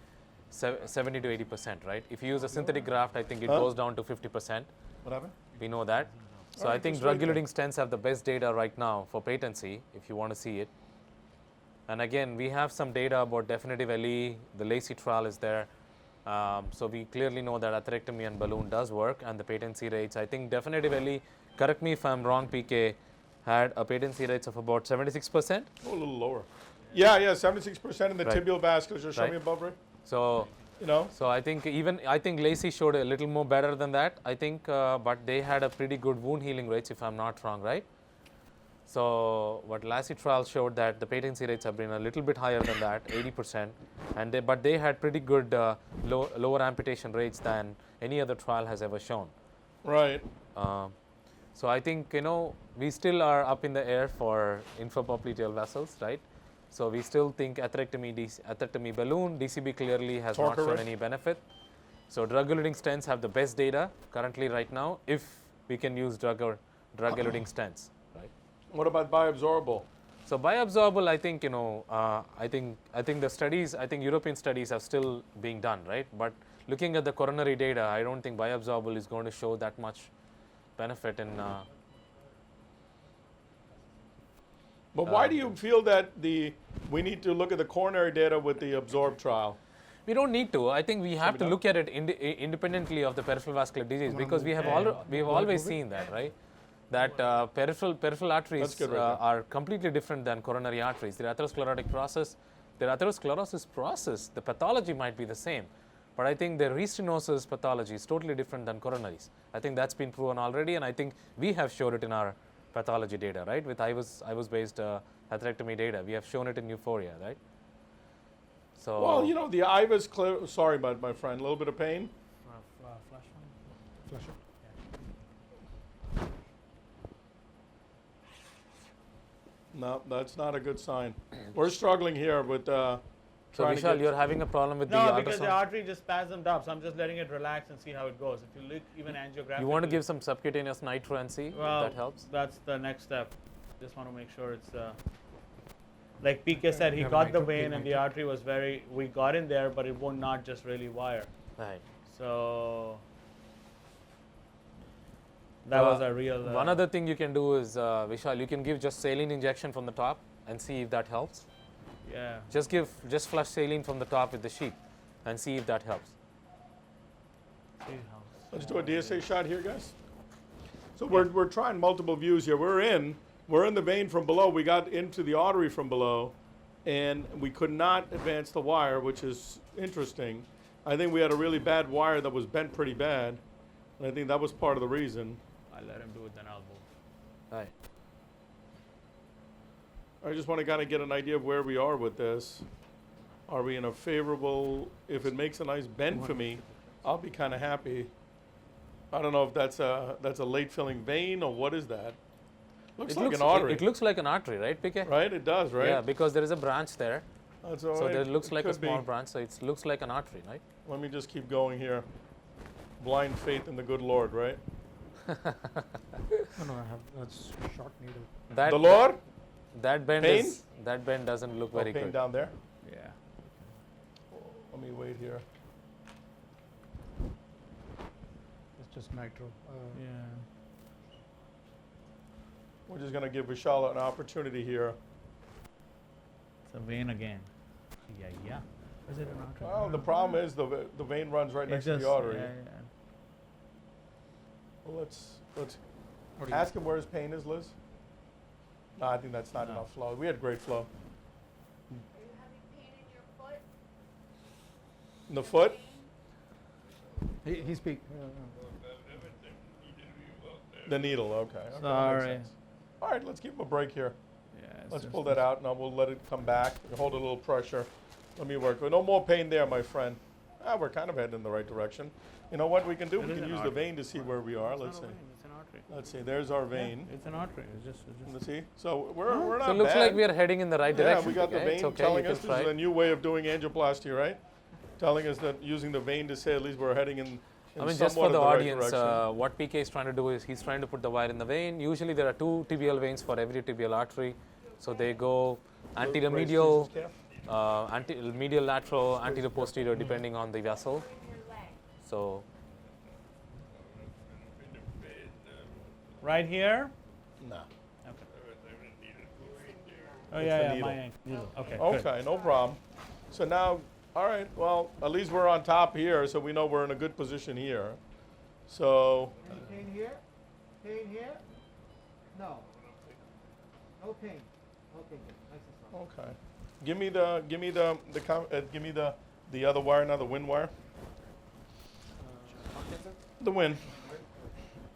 70 to 80%, right? If you use a synthetic graft, I think it goes down to 50%. What happened? We know that. So All I right, think just wait drug-eluting stents have the best data right now for patency, if you want to see it. And again, we have some data about definitive LE. The LACI trial is there. So we clearly know that atherectomy and balloon does work, and the patency rates. I think definitive LE, correct me if I'm wrong, PK, had a patency rates of about 76%. Oh, a little lower. Yeah, 76% in the Right. tibial vasculature. Show Right. me above, Rick. So So I think LACI showed a little more better than that. I think, but they had a pretty good wound healing rates, if I'm not wrong, right? So what LACI trial showed that the patency rates have been a little bit higher than that, 80%, and but they had pretty good lower amputation rates than any other trial has ever shown. Right. So I think we still are up in the air for infrapopliteal vessels, right? So we still think atherectomy balloon, DCB clearly has not shown any benefit. So drug-eluting stents have the best data currently right now if we can use drug-eluting stents, right? What about bioabsorbable? So bioabsorbable, I think I think the studies, I think European studies are still being done, right? But looking at the coronary data, I don't think bioabsorbable is going to show that much benefit in. But why do you feel that we need to look at the coronary data with the absorb trial? We don't need to. I think we have to look at it independently of the peripheral vascular disease because we have always seen that, right? That peripheral arteries are completely different than coronary arteries. The atherosclerotic process, the atherosclerosis process, the pathology might be the same, but I think the restenosis pathology is totally different than coronaries. I think that's been proven already, and I think we have showed it in our pathology data, right? With IVUS-based atherectomy data, we have shown it in Euphoria, right? So Well, the IVUS, sorry, my friend, a little bit of pain. Flush it. No, that's not a good sign. We're struggling here with So trying to Vishal, get. you're having a problem with the No, ultrasound? because the artery just spasmed up, so I'm just letting it relax and see how it goes. If you look even angiographic. You want to give some subcutaneous nitro and see well, if that helps? That's the next step. Just want to make sure it's like PK said, he Have got the nitro, vein give and the nitro. artery was we got in there, but it would not just really wire. Right. So that was a real. One other thing you can do is, Vishal, you can give just saline injection from the top and see if that helps. Yeah. Just flush saline from the top with the sheet and see if that helps. Let's do a DSA shot here, guys. So we're trying multiple views here. We're in the vein from below. We got into the artery from below, and we could not advance the wire, which is interesting. I think we had a really bad wire that was bent pretty bad, and I think that was part of the reason. I let him do it, then I'll move. Right. I just want to kind of get an idea of where we are with this. Are we in a favorable, if it makes a nice bend for me, I'll be kind of happy. I don't know if that's a late filling vein or what is that? Looks like an artery. It looks like an artery, right, PK? Right, it does, right? Yeah, because there is a branch there. That's all So right. there looks It like a could be. small branch, so it looks like an artery, right? Let me just keep going here. Blind faith in the good Lord, right? No, I have that's short needle. That The Lord? that bend Pain? that bend doesn't look very Pain good. down there. Yeah. Let me wait here. It's just nitro. Yeah. We're just going to give Vishal an opportunity here. It's a vein again. Yeah. Is it an artery? Well, the problem is the vein runs right next to the artery. Well, let's What do you ask him where his pain is, Liz. No, I think that's not No. enough flow. We had great flow. Are you having pain in your foot? In the foot? He speak. The needle, okay. Okay, that makes Sorry. sense. All right, let's give him a break here. Yeah, Let's pull that out, and we'll let it come back. Hold a little pressure. Let me work. No more pain there, my friend. We're kind of heading in the right direction. You know what we can do? It We is can an use the artery. vein to see where we are. Let's see. It's an artery. Let's see. There's our vein. It's an artery. It's just Let's see. So we're not So it looks bad. like we are heading in the right Yeah, direction. we got the PK. vein It's okay, telling you us can this is try. a new way of doing angioplasty, right? Telling us that using the vein to say at least we're heading in I mean, somewhat just for in the right audience, direction. what PK is trying to do is he's trying to put the wire in the vein. Usually there are 2 tibial veins for every tibial artery. So they go anterior Raise medial, Jesus calf. medial lateral, anterior posterior, depending on the vessel. In your leg. So right here. No. Okay. Oh It's yeah, the yeah, needle. my needle. Okay. good. Okay, no problem. So now, all right, well, at least we're on top here, so we know we're in a good position here. So, Any pain here? Pain here? No. No pain. Okay, good. Nice and soft. okay. Give me the other wire now, the wind wire. The wind.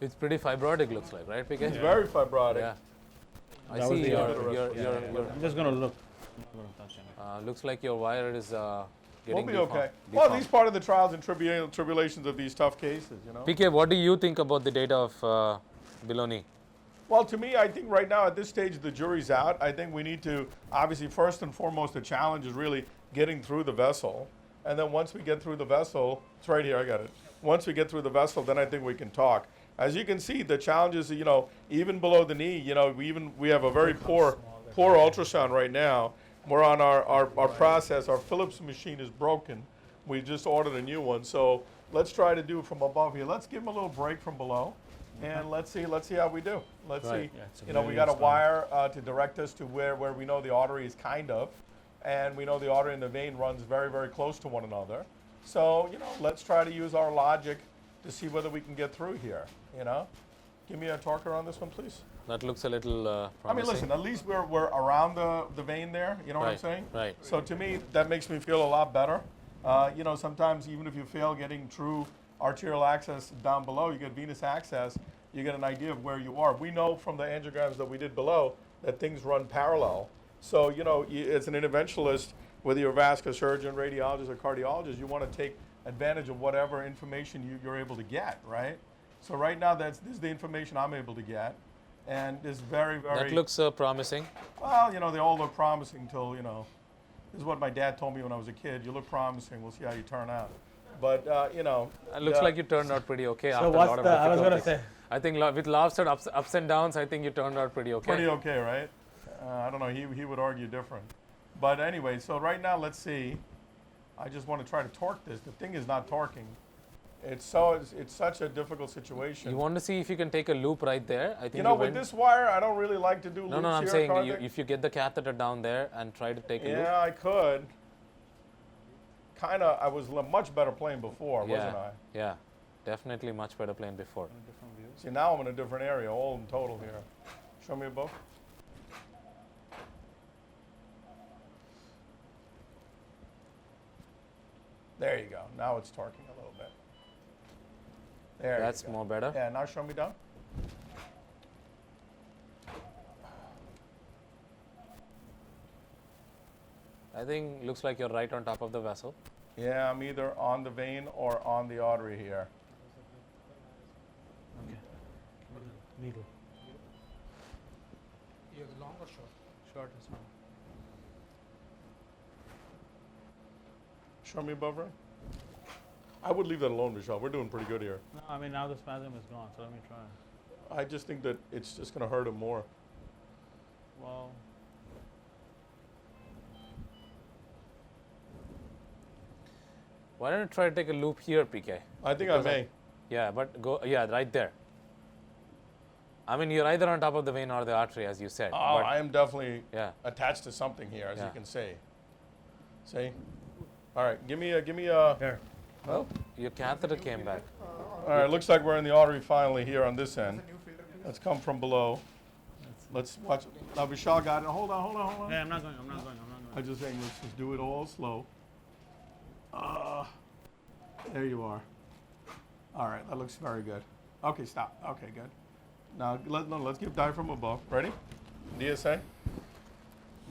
it's pretty fibrotic, looks like, right, PK? It's very fibrotic. Yeah. I That was see the your I'm just gonna look. I'm not gonna touch anything. looks like your wire is We'll getting be deformed. okay. Well, deformed. these part of the trials and tribulations of these tough cases, you know. PK, what do you think about the data of below knee? Well, to me, I think right now at this stage the jury's out. I think we need to, obviously, first and foremost, the challenge is really getting through the vessel. And then once we get through the vessel, it's right here, I got it. Once we get through the vessel, then I think we can talk. As you can see, the challenge is, you know, even below the knee, you know, we have a very poor ultrasound right now. We're on our process. Our Philips machine is broken. We just ordered a new one. So let's try to do from above here. Let's give them a little break from below. And let's see how we do. Let's Right. see. Yeah, it's a You know, we very got a nice wire to direct us to where we know the artery is kind of, and we know the artery and the vein runs very, very close to one another. So, you know, let's try to use our logic to see whether we can get through here, you know? Give me a torquer on this one, please. That looks a little I promising. mean, listen, at least we're around the vein there, you know what I'm Right, saying? right. So to me, that makes me feel a lot better. You know, sometimes even if you fail getting true arterial access down below, you get venous access, you get an idea of where you are. We know from the angiograms that we did below that things run parallel. So, you know, as an interventionalist, whether you're a vascular surgeon, radiologist, or cardiologist, you want to take advantage of whatever information you're able to get, right? So right now, this is the information I'm able to get. And it's very, very... That looks promising. Well, you know, they all look promising until, you know, this is what my dad told me when I was a kid. You look promising, we'll see how you turn out. But, you know... It looks yeah. like you turned out pretty okay So after a what's lot of the? I was gonna difficulties. say. I think with lots of ups and downs, I think you turned out pretty okay. Pretty okay, right? I don't know, he would argue different. But anyway, so right now, let's see. I just want to try to torque this. The thing is not torquing. It's such a difficult situation. You want to see if you can take a loop right there? I think You know, went- with this wire, I don't really like to do loops No, I'm here, saying Karthik. if you get the catheter down there and try to take a loop. Yeah, I could. Kind of, I was much better playing before, wasn't I? Yeah, definitely much better playing before. See, now I'm in a different area, all in total here. Show me above. There you go. Now it's torquing a little bit. There That's you go. more better. Yeah, now show me down. I think looks like you're right on top of the vessel. Yeah, I'm either on the vein or on the artery here. Okay. Needle. You're long or short? Short is fine. Show me above, right? I would leave that alone, Michelle. We're doing pretty good here. No, I mean now the spasm is gone, so let me try. I just think that it's just going to hurt him more. Well, Why don't you try to take a loop here, PK? I think Because I may. Yeah, but go. Yeah, right there. I mean, you're either on top of the vein or the artery, as you said. Oh, but I am definitely yeah, attached to something here, as you Yeah. can see. See? All right, give me a. Here. Oh, your catheter came back. All right, looks like we're in the artery finally here on this end. Let's come from below. Let's watch. Now Vishal got it. Hold on. Yeah, I'm not going. I just saying, let's just do it all slow. There you are. All right, that looks very good. Okay, stop. Okay, good. Now let's give diaphragm above. Ready? DSA.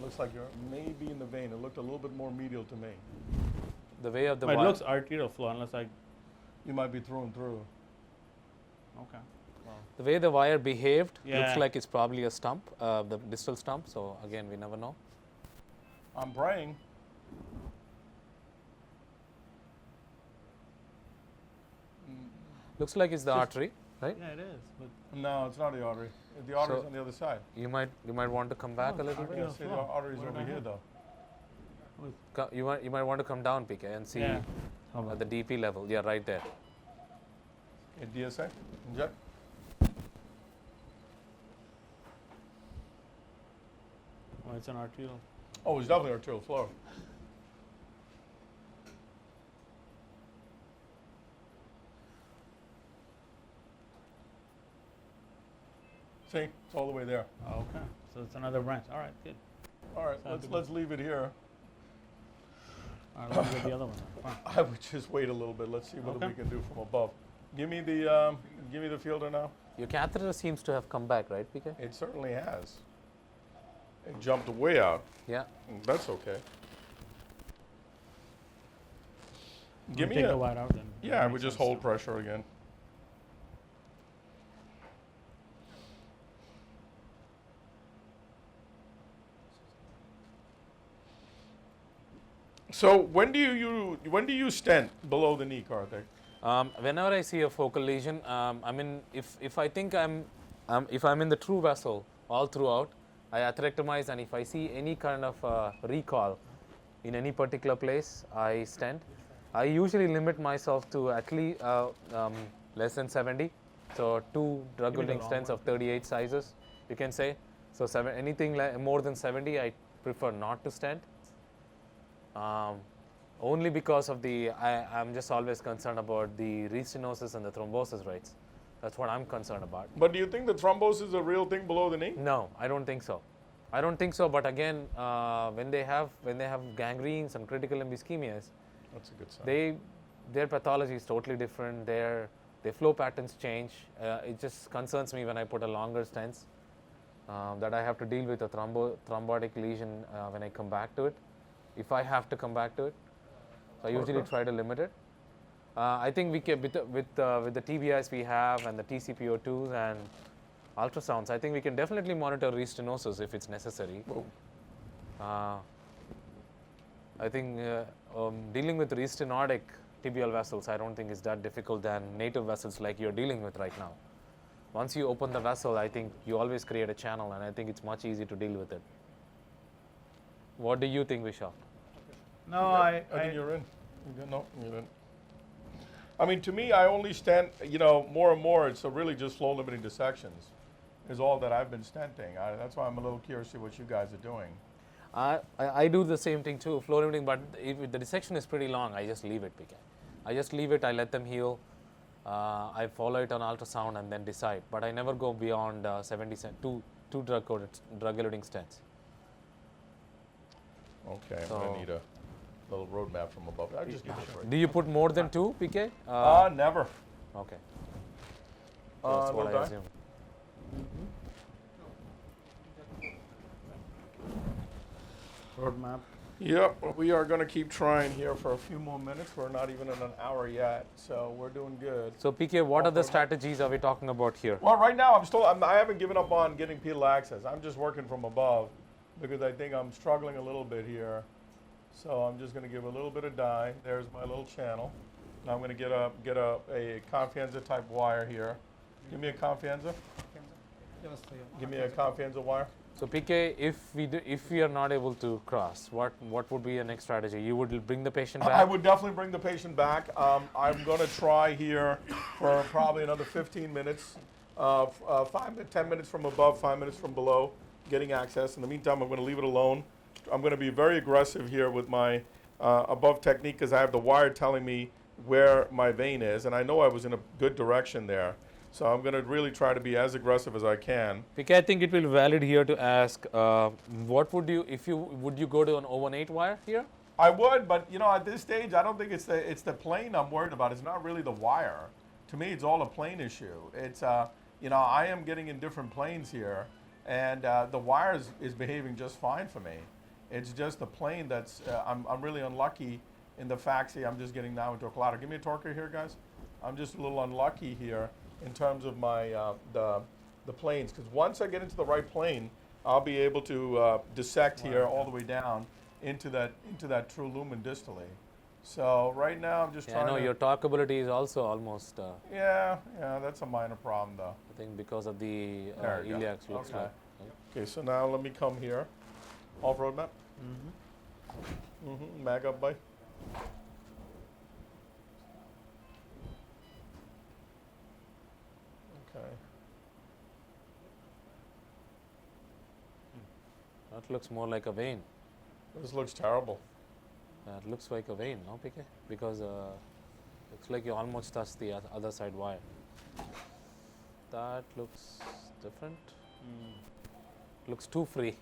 Looks like you're maybe in the vein. It looked a little bit more medial to me. The way of the But it wire. looks arterial flow unless I. You might be through and through. Okay. The way the wire behaved Yeah. looks like it's probably a stump, the distal stump. So again, we never know. I'm praying. Looks like it's the artery, right? Yeah, it is. But No, it's not the artery. The artery's So- on the other side. You might want to come back a little bit. Yeah, see, the flow. artery's What over did I here have? though. You might want to come down, PK, and see Yeah. at the DP level. Yeah, right there. Okay, DSA. Inject. oh, it's an arterial. Oh, it's definitely arterial flow. See, it's all the way there. Oh, okay. So it's another branch. All right, good. All right, Sounds good. let's leave it here. All right, let me get the other one. Then. Fine. I would just wait a little bit. Let's see what Okay. we can do from above. Give me the fielder now. Your catheter seems to have come back, right, PK? It certainly has. It jumped way out. Yeah. That's okay. You Give me take a. the wire out then. Yeah, I That would makes just sense. hold pressure again. So when do you stent below the knee, Karthik? Whenever I see a focal lesion, I mean, if I think if I'm in the true vessel all throughout, I atherectomize, and if I see any kind of recall in any particular place, I stent. I usually limit myself to at least less than 70, so 2 drug-eluting long stents one. of 38 sizes, you can say. So anything more than 70, I prefer not to stent. Only because of I'm just always concerned about the restenosis and the thrombosis rates. That's what I'm concerned about. But do you think the thrombosis is a real thing below the knee? No, I don't think so. I don't think so. But again, when they have gangrenes and critical limb ischemias, That's a good sign. their pathology is totally different. Their flow patterns change. It just concerns me when I put a longer stents that I have to deal with a thrombotic lesion when I come back to it. If I have to come back to it, so I usually try to limit it. I think we can with the TBIs we have and the TCPO2s and ultrasounds, I think we can definitely monitor restenosis if it's necessary. I think dealing with restenotic tibial vessels, I don't think is that difficult than native vessels like you're dealing with right now. Once you open the vessel, I think you always create a channel, and I think it's much easier to deal with it. What do you think, Vishal? No, I think you're in. No, you're in. I mean, to me, I only stent, more and more, it's really just flow limiting dissections is all that I've been stenting. That's why I'm a little curious to see what you guys are doing. I do the same thing too, flow limiting, but if the dissection is pretty long, I just leave it, PK. I just leave it, I let them heal. I follow it on ultrasound and then decide, but I never go beyond 2 drug-eluting stents. Okay, I'm So- going to need a little roadmap from above. I'll just give it a break. Do you put more than 2, PK? Never. Okay. That's what little I dye? assume. roadmap. Yep, we are going to keep trying here for a few more minutes. We're not even in an hour yet, so we're doing good. So PK, what other strategies are we talking about here? Well, right now I haven't given up on getting pedal access. I'm just working from above because I think I'm struggling a little bit here. So I'm just going to give a little bit of dye. There's my little channel. Now I'm going to get a confianza type wire here. Give me a confianza. Give me a confianza wire. So PK, if we are not able to cross, what would be your next strategy? You would bring the patient back? I would definitely bring the patient back. I'm going to try here for probably another 15 minutes, 5 to 10 minutes from above, 5 minutes from below, getting access. In the meantime, I'm going to leave it alone. I'm going to be very aggressive here with my above technique because I have the wire telling me where my vein is, and I know I was in a good direction there. So I'm going to really try to be as aggressive as I can. PK, I think it will be valid here to ask, what would you go to an 018 wire here? I would, but you know, at this stage, I don't think it's the plane I'm worried about. It's not really the wire. To me, it's all a plane issue. It's you know, I am getting in different planes here, and the wire is behaving just fine for me. It's just the plane that's I'm really unlucky in the fact. See, I'm just getting now into a cloud. Give me a torquer here, guys. I'm just a little unlucky here in terms of my the planes, because once I get into the right plane, I'll be able to dissect here all the way down into that true lumen distally. So right now I'm just Yeah, trying I know to. your talkability is also almost, Yeah, that's a minor problem though. I think because of the There you go. iliacs looks Okay. like. Okay, so now let me come here. Off-road map. Mag up, bye. Okay. That looks more like a vein. This looks terrible. That looks like a vein, no, PK? Because looks like you almost touched the other side wire. That looks different. Looks too free.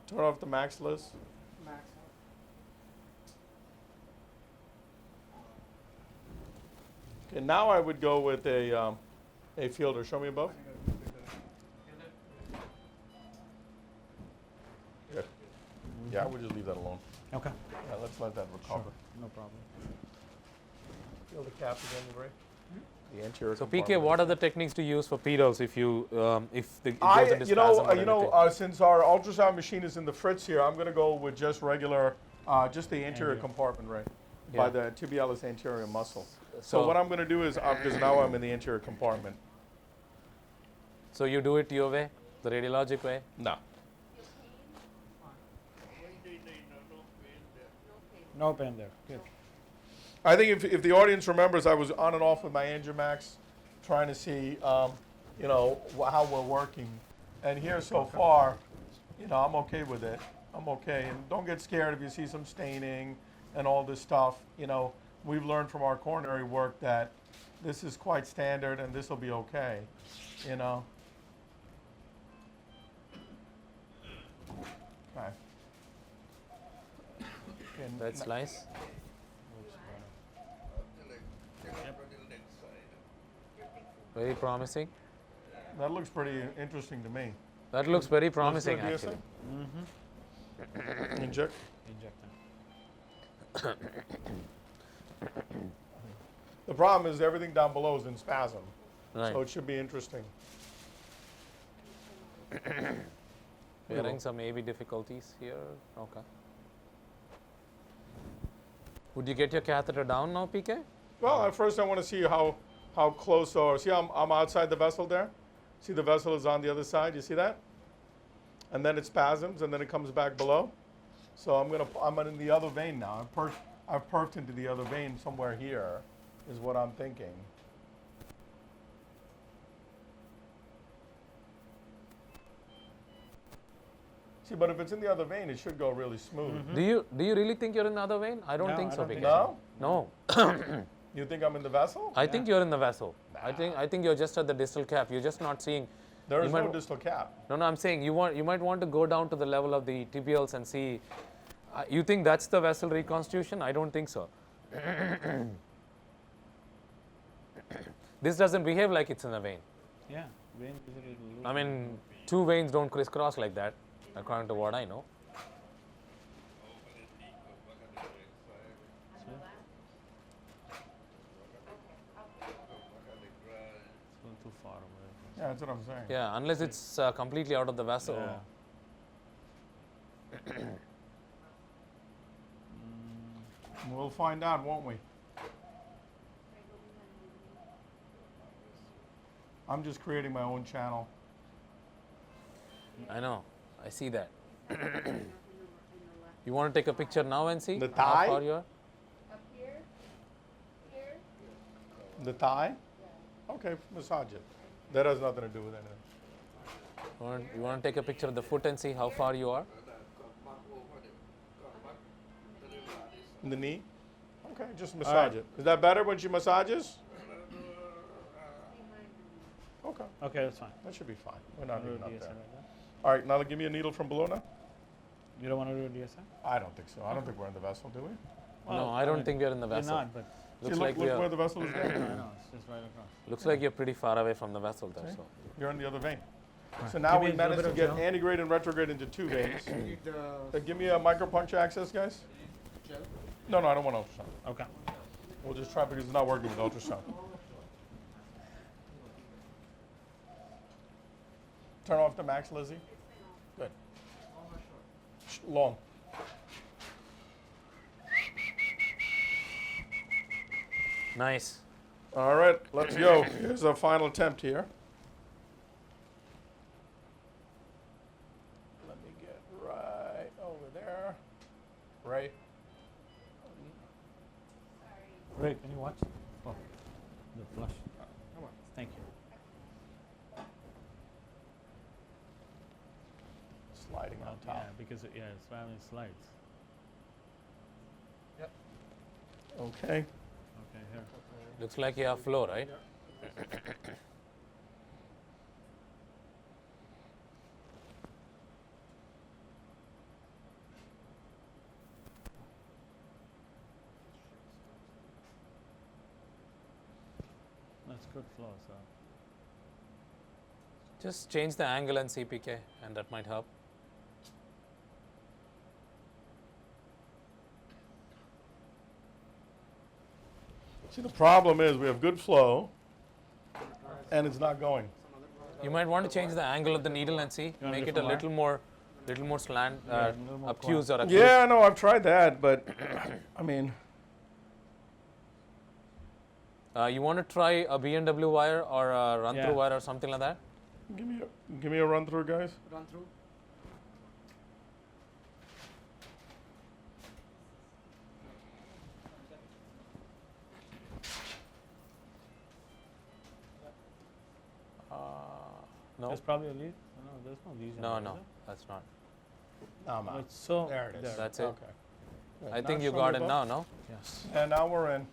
Turn off the max list. Okay, now I would go with a fielder. Show me above. Good. Yeah, I would just leave that alone. Okay. Yeah, let's let that recover. No problem. Feel the cap again, Ray. The anterior. So PK, compartment. what are the techniques to use for pedals if you if there's a You spasm know, or anything? since our ultrasound machine is in the Fritz here, I'm going to go with just regular, just the anterior compartment, right? By Yeah. the tibialis anterior muscle. So So- what I'm going to do is, because now I'm in the anterior compartment. So you do it your way, the radiologic way. No. No pain there. Good. I think if the audience remembers, I was on and off with my Angiomax, trying to see, you know, how we're working. And here so far, you know, I'm okay with it. I'm okay. And don't get scared if you see some staining and all this stuff. You know, we've learned from our coronary work that this is quite standard and this will be okay, you know. Okay. And That's nice. Very promising. that looks pretty interesting to me. That looks very promising Let's do a actually. DSA. Inject. Inject them. The problem is everything down below is in spasm, Right. so it should be interesting. We're having some AV difficulties here. Okay. Would you get your catheter down now, PK? Well, at first I want to see how close or see I'm outside the vessel there. See the vessel is on the other side. You see that? And then it spasms and then it comes back below. So I'm in the other vein now. I've perfed into the other vein somewhere here, is what I'm thinking. See, but if it's in the other vein, it should go really smooth. Do you really think you're in the other vein? I don't No, think I so, don't think PK. No? No. You think I'm in the vessel? I think you're in the vessel. I think you're just at the distal cap. You're just not seeing. There you is might no distal cap. No, I'm saying you might want to go down to the level of the tibials and see. You think that's the vessel reconstitution? I don't think so. This doesn't behave like it's in a vein. Yeah. Vein usually loop. I mean, two veins don't crisscross like that, according to what I know. It's going too far away. Yeah, that's what I'm saying. Yeah, unless it's completely out of the vessel. Yeah. We'll find out, won't we? I'm just creating my own channel. I know. I see that. You want to take a picture now and see The how thigh? far you are? Up here, here. The thigh? Okay, massage it. That has nothing to do with anything. You want to take a picture of the foot and see how far you are? In the knee? Okay, just massage it. Is that better when she massages? Okay, Okay, that's fine. that should be fine. We're not Do a even up DSI there. right there. All right, now give me a needle from below now. You don't want to do a DSI? I don't think so. I don't think we're in the vessel, do we? No, I don't think we are in the We're vessel. not, but Looks See, like we look where are. the vessel is I going. know, it's just right across. Looks like you're pretty far away from the vessel there. See? So You're in the other vein. Right. So now Give me we a little managed bit to of get gel. antegrade and retrograde into 2 veins. Need the Give me a micropuncture access, guys. gel. No, I don't want ultrasound. Okay. We'll just try because it's not working with ultrasound. Turn off the max, Lizzie. Good. Long. nice. All right, let's go. Here's our final attempt here. Let me get right over there. Right. Ray, can you watch? Oh, the flush. Come on. Thank you. Sliding on Yeah, top. because it's having slides. Okay. Okay, here. Looks like you have flow, right? That's good flow, so. Just change the angle and CPK, and that might help. See, the problem is we have good flow, and it's not going. You might want to change the angle of the needle and see, want make it a different little more slant, Yeah, a little more obtuse or acute. Yeah, no, I've tried that, but I mean, You want to try a B&W wire or a run-through Yeah. wire or something like that? give me a run through, guys. Run through. No, There's probably a lead. No, there's no lesion. no, there, no, is there? that's not. No, I'm Oh, out. it's so. There it is. That's it. Okay. Good. I Now think you show got me it above. now, no? Yes. And now we're in.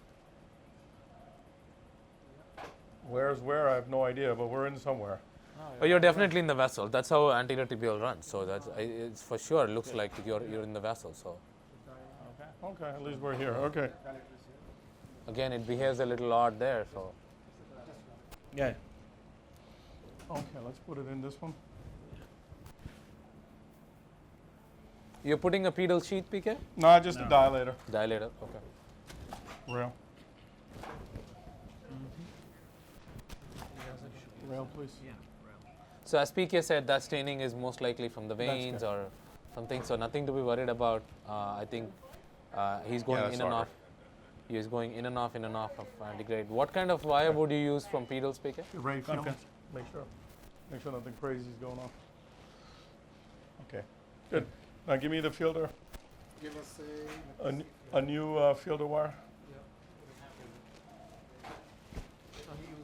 Where's where? I have no idea, but we're in somewhere. Oh, you're definitely in the vessel. That's how anterior tibial runs. So that's it's for sure. Looks like you're in the vessel. So Okay. Okay, at least we're here. Okay. again, it behaves a little odd there. So Yeah. Okay, let's put it in this one. you're putting a pedal sheath, PK? No, just a No. dilator. Dilator. Okay. Rail. Rail, please. So as PK said, that staining is most likely from the That's veins good. or something. So nothing to be worried about. I think he's going that's in and all off. He is going in and off of antigrade. What kind of wire would you use from pedals, PK? Ray, feel. Okay. Make sure nothing crazy is going on. Okay, good. Now give me the fielder, Give us a new fielder wire,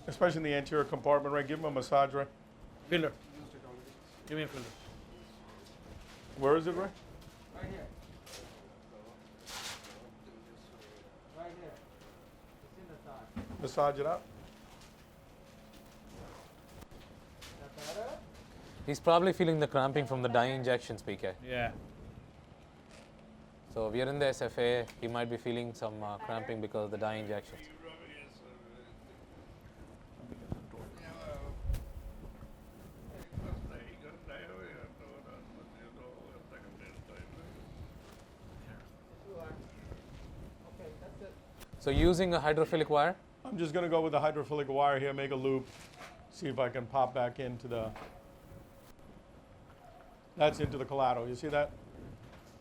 especially in the anterior compartment. Ray, give him a massage, Ray. Filler. Give me a filler. Where is it, Ray? Right here. Right here. It's in the thigh. Massage it out. Is that better? He's probably feeling the cramping from the dye injections, PK. Yeah. So we are in the SFA. He might be feeling some cramping because of the dye injections. Okay, that's it. So using a hydrophilic wire. I'm just gonna go with the hydrophilic wire here, make a loop, see if I can pop back into the, that's into the collateral. You see that?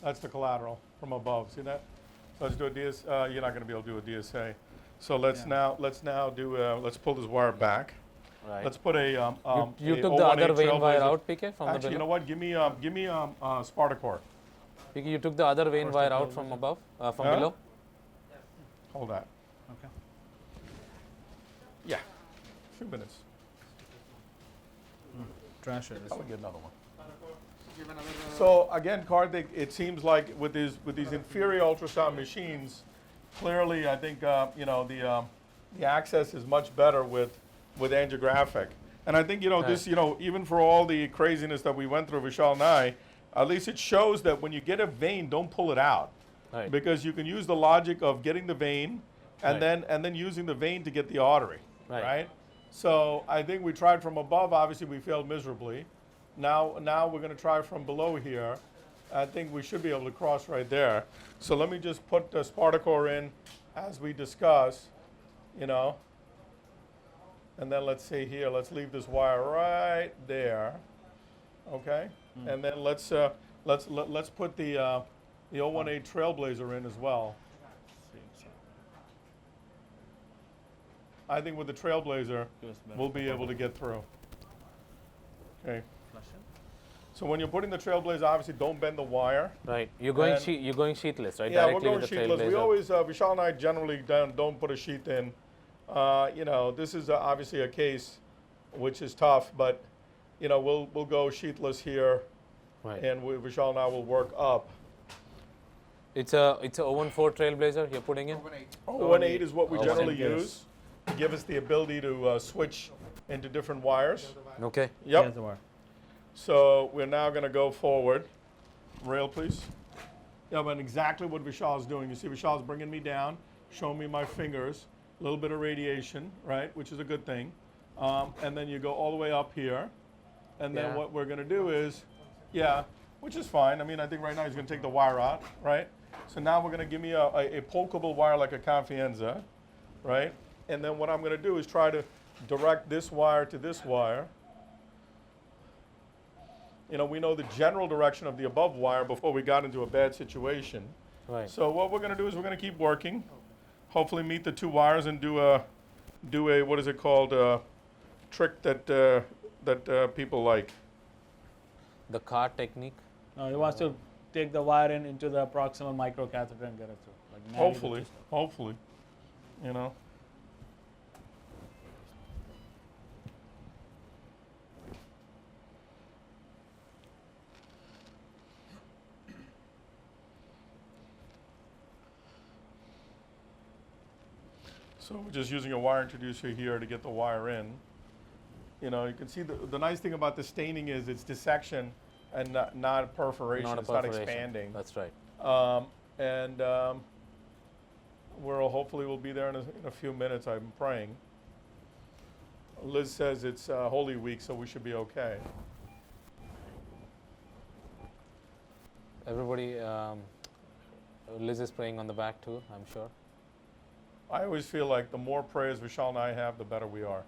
That's the collateral from above. See that? So let's do a DS. You're not gonna be able to do a DSA. So let's Yeah. now do. Let's pull this wire back. Right. Let's put a. You a took the 018 other vein wire trailblazer. out, PK, from Actually, the you know below. what? Give me Spartacore. PK, you took the other vein First wire the out trailblazer. from above, from Huh? below. Hold that. Okay. Yeah. A few minutes. trash it. I'll get another one. Give another, So again, Karthik, it seems like with these inferior ultrasound machines, clearly I think you know the access is much better with angiographic. And I think this even for all the craziness that we went through, Vishal and I, at least it shows that when you get a vein, don't pull it out, Right. because you can use the logic of getting the vein and Right. then using the vein to get the artery, Right. So I think we tried from above. Obviously, we failed miserably. Now we're going to try from below here. I think we should be able to cross right there. So let me just put the Spartacore in as we discuss, and then let's see here. Let's leave this wire right there, okay? And then let's put the 018 Trailblazer in as well. I think with the Trailblazer, we'll be able to get through. Okay. So when you're putting the Trailblazer, obviously don't bend the wire. Right. You're going And- sheetless, right? Yeah, we're Directly going with the sheetless. We Trailblazer. always, Vishal and I generally don't put a sheath in. This is obviously a case which is tough, but we'll go sheethless here, Right. and Vishal and I will work up. It's a 014 Trailblazer you're putting in. 018 is what we 018, generally yes. use to give us the ability to switch into different wires. Okay. Yep. Here's the wire. So we're now going to go forward. Rail, please. Yeah, but exactly what Vishal's doing. You see, Vishal's bringing me down, showing me my fingers, a little bit of radiation, right, which is a good thing. And then you go all the way up here. And then Yeah. what we're going to do is, which is fine. I mean, I think right now he's going to take the wire out, right? So now we're going to give me a polkable wire like a Confianza, right? And then what I'm going to do is try to direct this wire to this wire. We know the general direction of the above wire before we got into a bad situation. Right. So what we're going to do is we're going to keep working, hopefully meet the two wires and do a what is it called, trick that people like. The car technique. No, he wants to take the wire into the proximal microcatheter and get it through. Like marry the Hopefully, two stuff. hopefully, So we're just using a wire introducer here to get the wire in. You can see the nice thing about the staining is it's dissection and not a perforation. Not a It's not perforation. expanding. That's right. And hopefully we'll be there in a few minutes, I'm praying. Liz says it's Holy Week, so we should be okay. Everybody, Liz is praying on the back too, I'm sure. I always feel like the more prayers Vishal and I have, the better we are.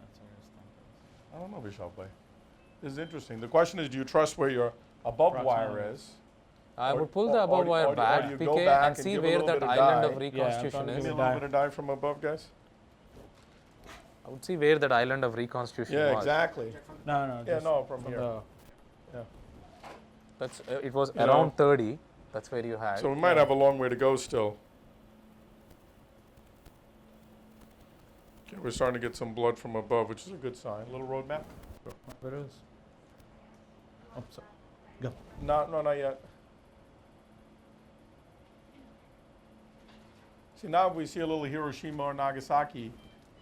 That's where his thumb is. I don't know, Vishal Bhai. This is interesting. The question is, do you trust where your above wire Proximal. is? I Or- would pull or- the or above do- wire or do- or back, do you go PK, back and and see give a where little that bit of island dye? of Yeah, reconstitution probably Give me is. a little bit of dye from above, guys. I would see where that island of reconstitution Yeah, was. exactly. No, no. Yeah, just no, from here. the Yeah. That's it was You around know. 30. That's where you had. So we might have a long way to go still. Okay, we're starting to get some blood from above, which is a good sign. Little road map? where is? Oh, sorry. Go. No, not yet. See, now if we see a little Hiroshima or Nagasaki,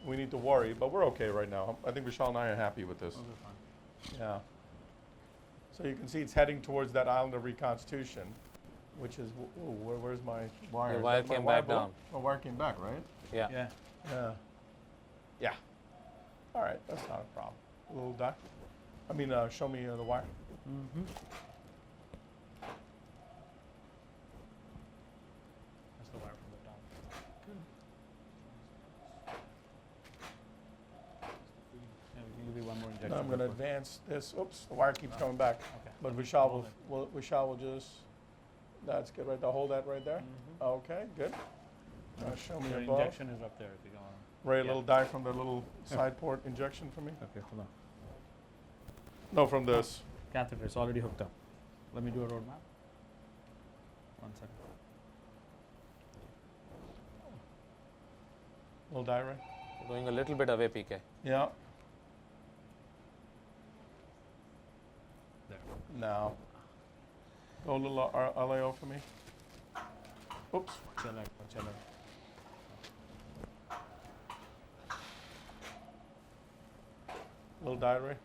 we need to worry, but we're okay right now. I think Vishal and I are happy with this. Yeah. So you can see it's heading towards that island of reconstitution, which is, where's my wire? Your Is wire that my came wire back below? down. My wire came back, right? Yeah. Yeah. Yeah. Yeah. All right, that's not a problem. A little dot. Show me the wire. Mm-hmm. That's the wire from the top. Yeah, we can give you one more injection. Now I'm going to before- advance this. Oops, the wire keeps coming back. Okay. But Hold Vishal it. will just, that's good right there. Hold that right there. Mhm. Okay, good. Now show me The above. injection is up there if you go on. Ray, a Yeah. little dye from the little side port injection for me? Okay, hold on. No, from this. Catheter is already hooked up. Let me do a road map. 1 second. Little diarrhea. Going a little bit away, PK. Yeah. There. Now. Go a little LAO for me. Oops. Chill out, chill out. Little diarrhea.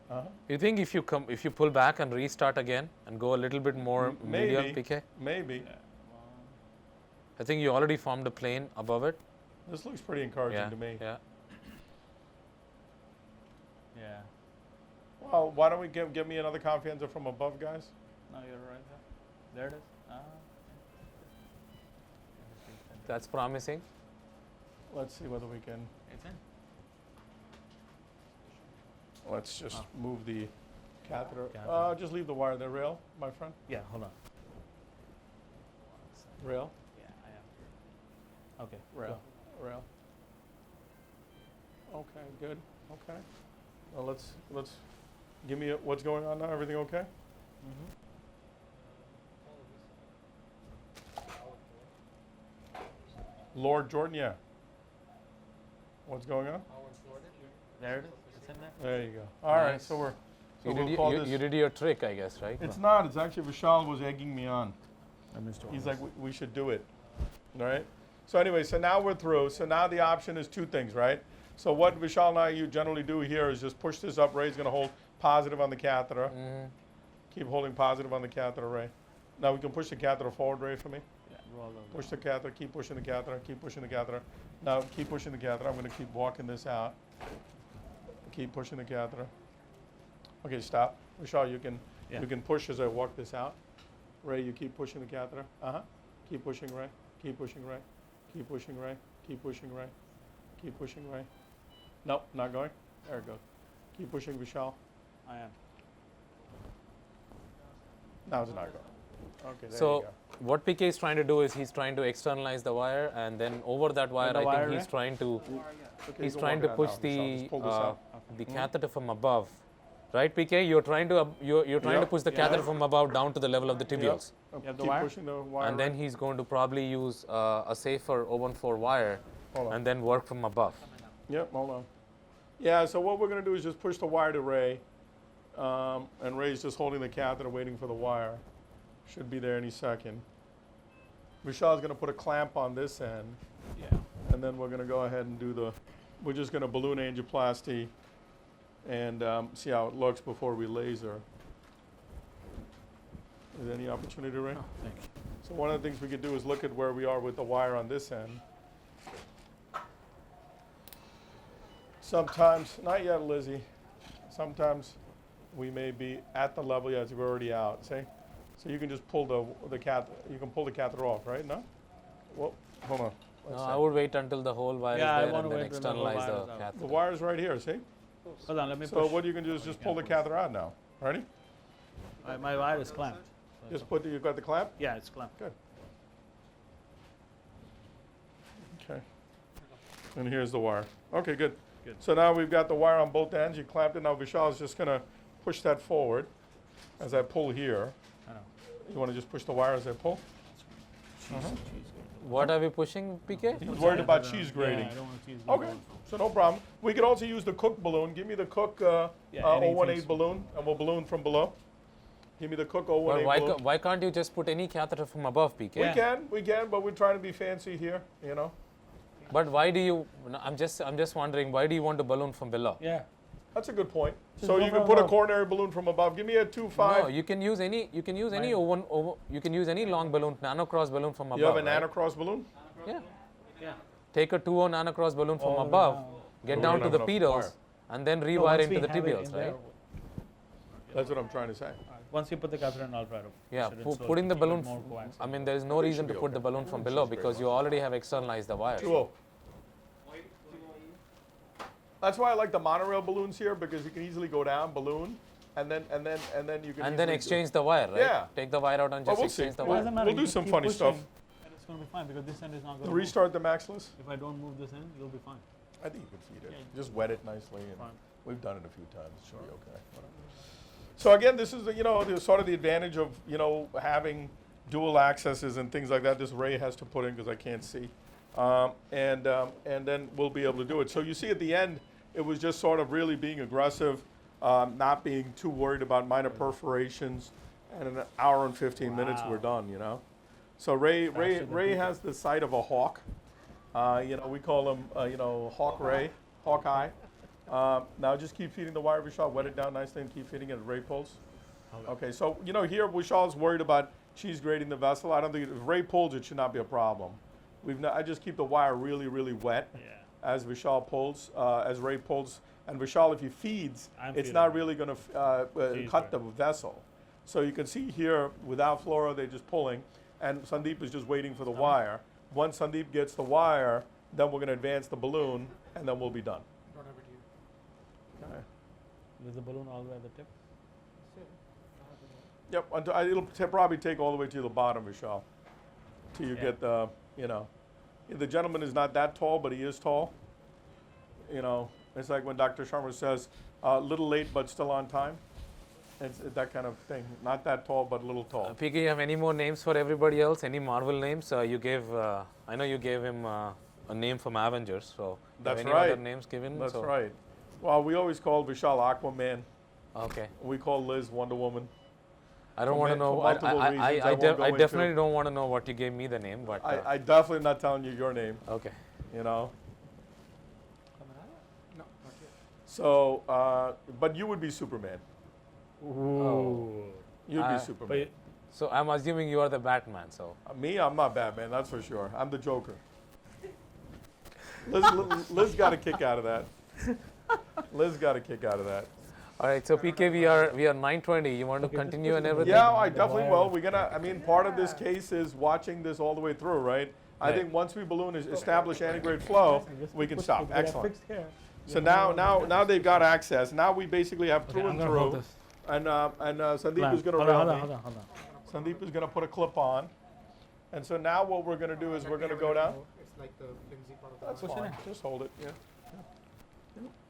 You think if you pull back and restart again and go a little bit more medial, Maybe. PK? Maybe. Yeah. I think you already formed a plane above it. This looks pretty encouraging Yeah, to me. yeah. Yeah. Well, why don't we give me another confianza from above, guys? No, you're right there. There it is. That's promising. Let's see whether we can. It's in. Let's just move the catheter. Catheter. Just leave the wire there, rail, my friend. Yeah, hold on. Rail, Yeah, I am. Okay. rail, rail. Okay, good. Okay. Well, let's give me what's going on now. Everything okay? Mm-hmm. Lord Jordan, yeah. What's going on? There it is. It's in there. There you go. All right, Nice. so we're. So You we'll did, call you, this. you did your trick, I guess, right? It's not. It's actually Vishal was egging me on. I missed one. He's like, we should do it. All right. So anyway, so now we're through. So now the option is two things, right? So what Vishal and I you generally do here is just push this up. Ray's going to hold positive on the catheter. Mhm. Keep holding positive on the catheter, Ray. Now we can push the catheter forward, Ray, for me. Yeah, roll over. Push the catheter. Keep pushing the catheter. Keep pushing the catheter. Now keep pushing the catheter. I'm going to keep walking this out. Keep pushing the catheter. Okay, stop. Vishal, you can push as I walk this out. Ray, you keep pushing the catheter. Keep pushing, Ray. Keep pushing, Ray. Keep pushing, Ray. Keep pushing, Ray. Keep pushing, Ray. Nope, not going. There it goes. Keep pushing, Vishal. I am. Now it's not going. Okay, there you So go. what PK is trying to do is he's trying to externalize the wire, and then over that wire, the I wire, think he's yeah? trying to Okay, he's you can trying walk to it out push now, Vishal. Just pull this out. the catheter from above, right, PK? You're trying to you're trying to Yep. push the catheter from above down to the level of the tibials, Yep. You have the Keep wire? pushing the wire. and then Ray. he's going to probably use a safer 014 wire, Hold on. and then work from above. Yep, hold on. Yeah, so what we're going to do is just push the wire to Ray. And Ray's just holding the catheter, waiting for the wire. Should be there any second. Vishal's going to put a clamp on this end, Yeah. and then we're going to go ahead and we're just going to balloon angioplasty and see how it looks before we laser. Is there any opportunity, Ray? Oh, thank you. So one of the things we could do is look at where we are with the wire on this end. Sometimes, not yet, Lizzie. Sometimes we may be at the level, yes, we're already out. See? So you can just pull the catheter off, right? No? Well, hold on. No, Let's I see. would wait until the whole wire Yeah, I is there wanna and then wait till the whole externalize wire the is out. catheter. The wire's right here, see? Hold on, let me So push. what you can do is just pull the push. catheter out now. Ready? My wire is clamped. So Just you've got the clamp? yeah, it's clamped. Good. Okay. And here's the wire. Okay, good. Good. So now we've got the wire on both ends. You clamped it. Now Vishal's just going to push that forward as I pull here. I know. You want to just push the wire as I pull? What are we pushing, PK? He's worried about cheese grating. Yeah, I don't want cheese Okay, grating. so no problem. We could also use the Cook balloon. Give me the Cook anything 018 balloon, and we'll balloon from below. Give me the Cook 018 Well, why, balloon. why can't you just put any catheter from above, PK? Yeah. We can, but we're trying to be fancy here, you know. But why do you? No, I'm just wondering, why do you want to balloon from below? Yeah. That's a good point. Just So go you can from put a above. coronary balloon from above. Give me a 2.5. No, you can use any. You can use any You can use any long balloon, nanocross balloon from above. You have a right? nanocross balloon? Yeah. Yeah. Take a 2.0 nanocross balloon from All above, around. get We down don't to have the enough pedals, wire. and then No, rewire once into we the have it tibials, in right? there, That's what I'm trying to say. once you put the catheter in, I'll try to Yeah, push it in slowly putting the to keep it balloon. more coaxial. I mean, there is no think it reason should to be put the okay. balloon from It below should be because very you already have externalized the wire. 2.0. That's why I like the monorail balloons here, because you can easily go down, balloon, and then you can And then easily exchange the wire, right? Yeah. Take the wire out and Well, just we'll see. exchange the We'll- wire. Doesn't matter, we'll you do some keep funny pushing, stuff. And it's going to be fine because this end is not going To to restart the Maximus. If I don't move this end, you'll be fine. I think you can feed it. Yeah. Just wet it nicely, and Fine. we've done it a few times. It should be okay. So again, this is the, the sort of the advantage of having dual accesses and things like that. This Ray has to put in because I can't see. And then we'll be able to do it. So you see at the end, it was just sort of really being aggressive, not being too worried about minor perforations. And in an hour and 15 minutes, we're done, you know. So Ray has the sight of a hawk. You know, we call him, you know, Hawkeye. Now just keep feeding the wire, Vishal. Wet it down nicely and keep feeding it at Ray pulls. Okay, so, you know, here Vishal's worried about cheese grating the vessel. I don't think, if Ray pulls, it should not be a problem. I just keep the wire really, really wet as Vishal pulls, as Ray pulls. And Vishal, if he feeds, it's not really going to cut the vessel. So you can see here, without Flora, they're just pulling. And Sandeep is just waiting for the wire. Once Sandeep gets the wire, then we're going to advance the balloon, and then we'll be done. Okay. Is the balloon all the way at the tip? Yep, it'll probably take all the way to the bottom, Vishal, till you get the, you know. The gentleman is not that tall, but he is tall. You know, it's like when Dr. Sharma says, a little late, but still on time. It's that kind of thing. Not that tall, but a little tall. PK, you have any more names for everybody else? Any Marvel names? You gave, I know you gave him a name from Avengers, so That's any right. other names given? That's right. Well, we always call Vishal Aquaman. Okay. We call Liz Wonder Woman. I don't want to know. I definitely don't want to know what you gave me the name, but I definitely not telling you your name. okay. You know. No, not yet. So, but you would be Superman. Ooh. You'd be Superman. So I'm assuming you are the Batman. So Me, I'm not Batman. That's for sure. I'm the Joker. Liz got a kick out of that. Liz got a kick out of that. all right. So PK, we are 9:20. You want to continue and everything? Yeah, I definitely will. We're gonna. I mean, part of this case is watching this all the way through, right? I think once we balloon establish antegrade flow, we can stop. Excellent. So now they've got access. Now we basically have through and through. And Sandeep is going to hold on. Sandeep is going to put a clip on. And so now what we're going to do is we're going to go down. It's like the flimsy part of the That's fine. Just hold it. Yeah.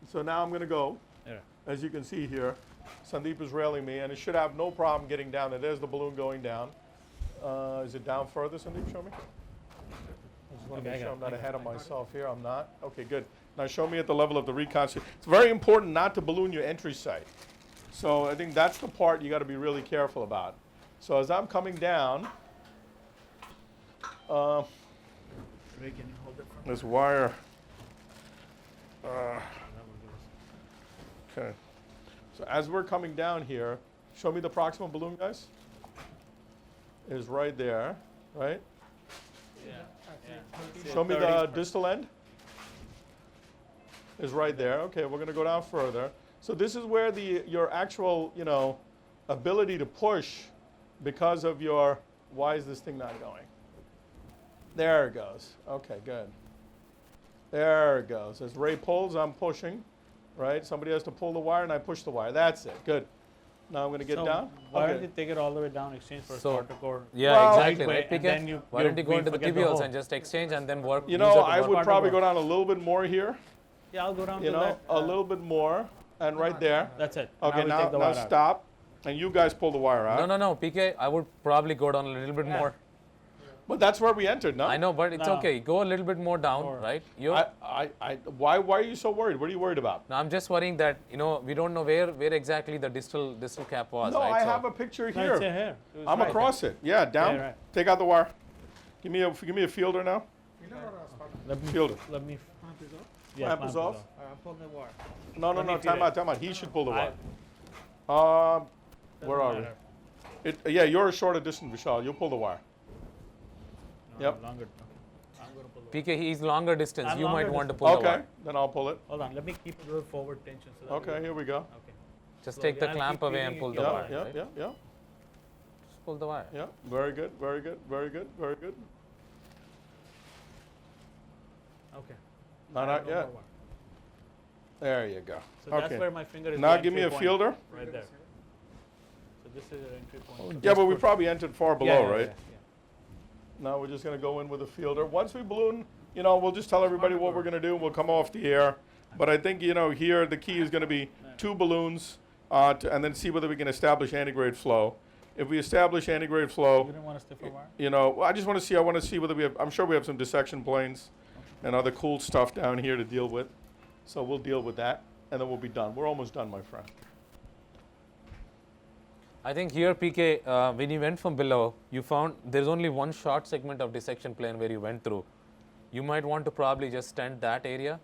So now I'm going to go. Yeah. As you can see here, Sandeep is railing me, and it should have no problem getting down there. There's the balloon going down. Is it down further, Sandeep? Show me. I just want to make sure I'm not ahead of myself here. I'm not. Okay, good. Now show me at the level of the reconstitution. It's very important not to balloon your entry site. So I think that's the part you got to be really careful about. So as I'm coming down, this wire. Okay. So as we're coming down here, show me the proximal balloon, guys. Is right there, right? Yeah. Show me the distal end. Is right there. Okay, we're going to go down further. So this is where your actual, you know, ability to push because of your, why is this thing not going? There it goes. Okay, good. There it goes. As Ray pulls, I'm pushing, right? Somebody has to pull the wire and I push the wire. That's it. Good. Now I'm going to get down. Why don't you take it all the way down, exchange for a starter core? Yeah, Well, exactly. Way, Right, and PK? then you- Why don't you go you into the forget the tibials hole. and just exchange and then work? You use know, it to I work. would probably go down a little bit more here. Yeah, I'll go down You to know, that. a little bit more. And right there. That's it. Okay, we now take the wire out. stop. And you guys pull the wire out. No, PK. I would probably go down a little bit more. But that's where we entered, no? I know, but it's No. okay. Go a little bit more down, More. right? Why are you so worried? What are you worried about? Now I'm just worrying that we don't know where exactly the distal cap was. No, right? I So- have a picture No, it's here. here. It was I'm right across it. Yeah, down. Yeah, right. Take out the wire. Give me a fielder now. there. Let me Field it. Let me. Clamp is off. Yeah, Clamp is off. I'm pulling the wire. No, Let me feed time it. out. He should pull the I- wire. Doesn't Where are matter. we? Yeah, you're a shorter distance, Vishal. You'll pull the wire. No, Yep. Longer. I'm going to pull the PK, he's longer distance. I'm You might longer want to pull the Okay, wire. then I'll pull it. Hold on. Let me keep a little forward tension. So that Okay, here we go. Okay. Just Slowly. take the I'll clamp keep away feeding and you pull the your wire. Yeah, right? yeah. Just pull the wire. Yeah, very good. Okay. No, I not have no yet. more wire. There you go. So that's Okay. where my finger is. Now the give me a entry point, fielder. Right there. So this is your entry point. Yeah, but we probably entered far below, Yeah, right? yeah. Now we're just going to go in with a fielder. Once we balloon, we'll just tell everybody what we're going to do. We'll come off the air. But I think, here the key is going to be 2 balloons and then see whether we can establish antegrade flow. if we establish antegrade You flow, didn't want to stiff a wire? you know, I just want to see. I want to see whether we have. I'm sure we have some dissection planes and other cool stuff down here to deal with. So we'll deal with that, and then we'll be done. We're almost done, my friend. I think here, PK, when you went from below, you found there's only one short segment of dissection plane where you went through. You might want to probably just stent that area.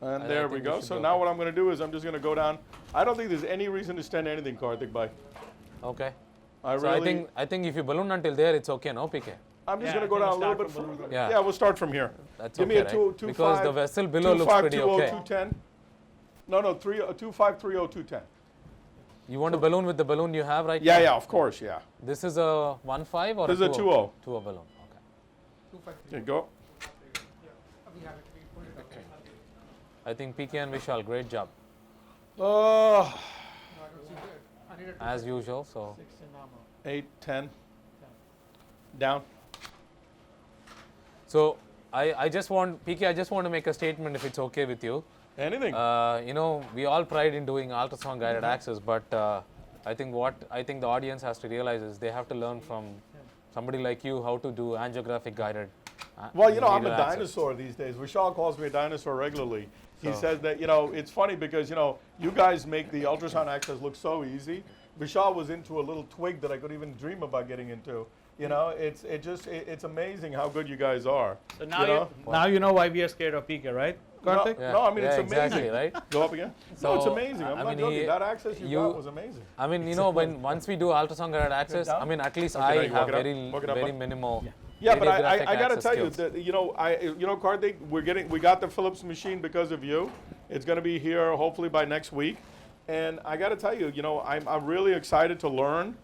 And I there think we we go. should So go now for- what I'm going to do is I'm just going to go down. I don't think there's any reason to stent anything, Karthik, bhai. Okay. I So really. I think if you balloon until there, it's okay, no, PK? I'm just Yeah, going to go I think down a we'll little bit start from further. below. Yeah, we'll start from here. That's Give okay, me a right? 2 Because the vessel below looks pretty 2520 okay. 210. No, 2530 210. You want to balloon with the balloon you have right Yeah, now? yeah, of course, yeah. This is a 1.5 or This is a 2.0. 2.0 balloon, okay. 253. There you go. We have it. We put it up. I think PK and Vishal, great job, No, I don't see it. I need it. as usual. So 6 in normal. 8, 10. Down. So I just want, PK, I just want to make a statement if it's okay with you. Anything. You know, we all pride in doing ultrasound guided access, but I think the audience has to realize is they have to learn from somebody like you how to do angiographic guided. Well, you know, I'm a needle access. dinosaur these days. Vishal calls me a dinosaur regularly. He So- says that, you know, it's funny because, you know, you guys make the ultrasound access look so easy. Vishal was into a little twig that I couldn't even dream about getting into. You know, it's amazing how good you guys are. So now know? now you know why we are scared of PK, right? Karthik? Yeah. No, I mean, Yeah, it's exactly, amazing. right? Go up again. No, it's So, amazing. I'm I not mean, joking. That access you got was amazing. I mean, you know, once we do ultrasound guided access, down? I mean, at least Okay, now I you walk have it up. very Walk it up, very bud. minimal. Yeah, but I radiographic got to access tell you skills. that, you know, Karthik, we got the Philips machine because of you. It's going to be here hopefully by next week, and I got to tell you, you know, I'm really excited to learn,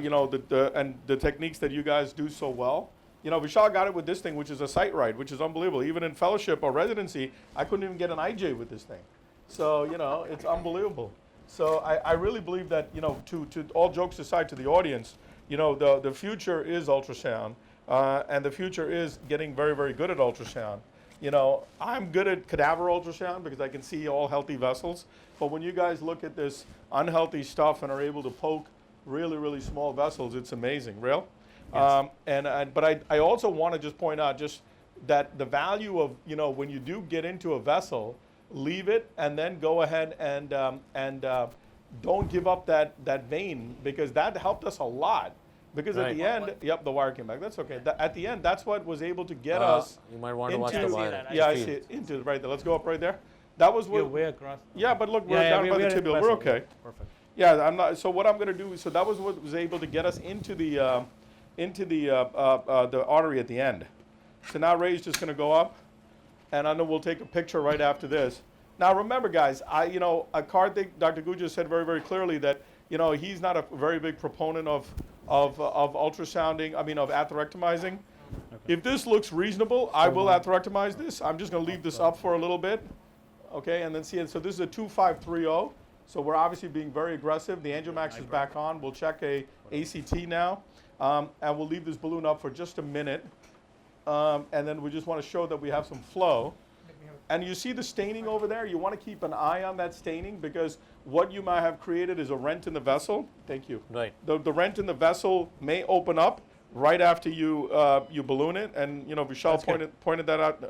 you know, the techniques that you guys do so well. You know, Vishal got it with this thing, which is a sight ride, which is unbelievable. Even in fellowship or residency, I couldn't even get an IJ with this thing. So, you know, it's unbelievable. So I really believe that, you know, to all jokes aside to the audience, you know, the future is ultrasound, and the future is getting very, very good at ultrasound. You know, I'm good at cadaver ultrasound because I can see all healthy vessels. But when you guys look at this unhealthy stuff and are able to poke really, really small vessels, it's amazing. Real? Yes. But I also want to just point out just that the value of, you know, when you do get into a vessel, leave it and then go ahead and don't give up that vein, because that helped us a lot. Because at Right. the end, yep, the wire came back. That's okay. At the end, that's what was able to get us. You might want to watch into- the I see wire. that. Yeah, I Field. see it. Into right there. Let's go up right there. That was You're what. way across. Yeah, but look, we're Yeah, down by the we're in tibial. vessel. We're okay. Perfect. Yeah, I'm not. So what I'm going to do. So that was what was able to get us into the artery at the end. So now Ray's just going to go up, and I know we'll take a picture right after this. Now remember, guys, Karthik, Dr. Guja said very, very clearly that, you know, he's not a very big proponent of ultrasounding. I mean, of atherectomizing. If this looks reasonable, I will atherectomize this. I'm just going to leave this up for a little bit, okay, and then see it. So this is a 2530. So we're obviously being very aggressive. The Angiomax is back on. We'll check a ACT now, and we'll leave this balloon up for just a minute, and then we just want to show that we have some flow. And you see the staining over there? You want to keep an eye on that staining, because what you might have created is a rent in the vessel. Thank you. Right. The rent in the vessel may open up right after you balloon it, and you know Vishal pointed that out.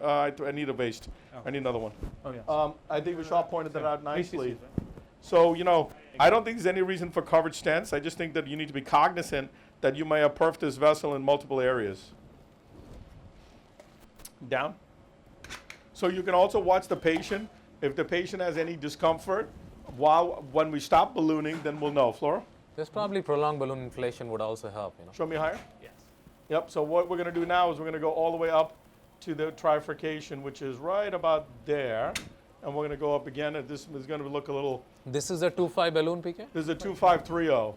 I need a waste. I need another one. Oh yeah. I think Vishal pointed that out nicely. ACCs, right? So, you know, I don't think there's any reason for coverage stents. I just think that you need to be cognizant that you may have perfed this vessel in multiple areas. Down. So you can also watch the patient. If the patient has any discomfort, when we stop ballooning, then we'll know. Flora, There's probably prolonged balloon inflation would also help, you know. show me higher. Yes. Yep, so what we're going to do now is we're going to go all the way up to the trifurcation, which is right about there. And we're going to go up again. And this is going to look a little. This is a 2.5 balloon, PK? This is a 2530. Okay.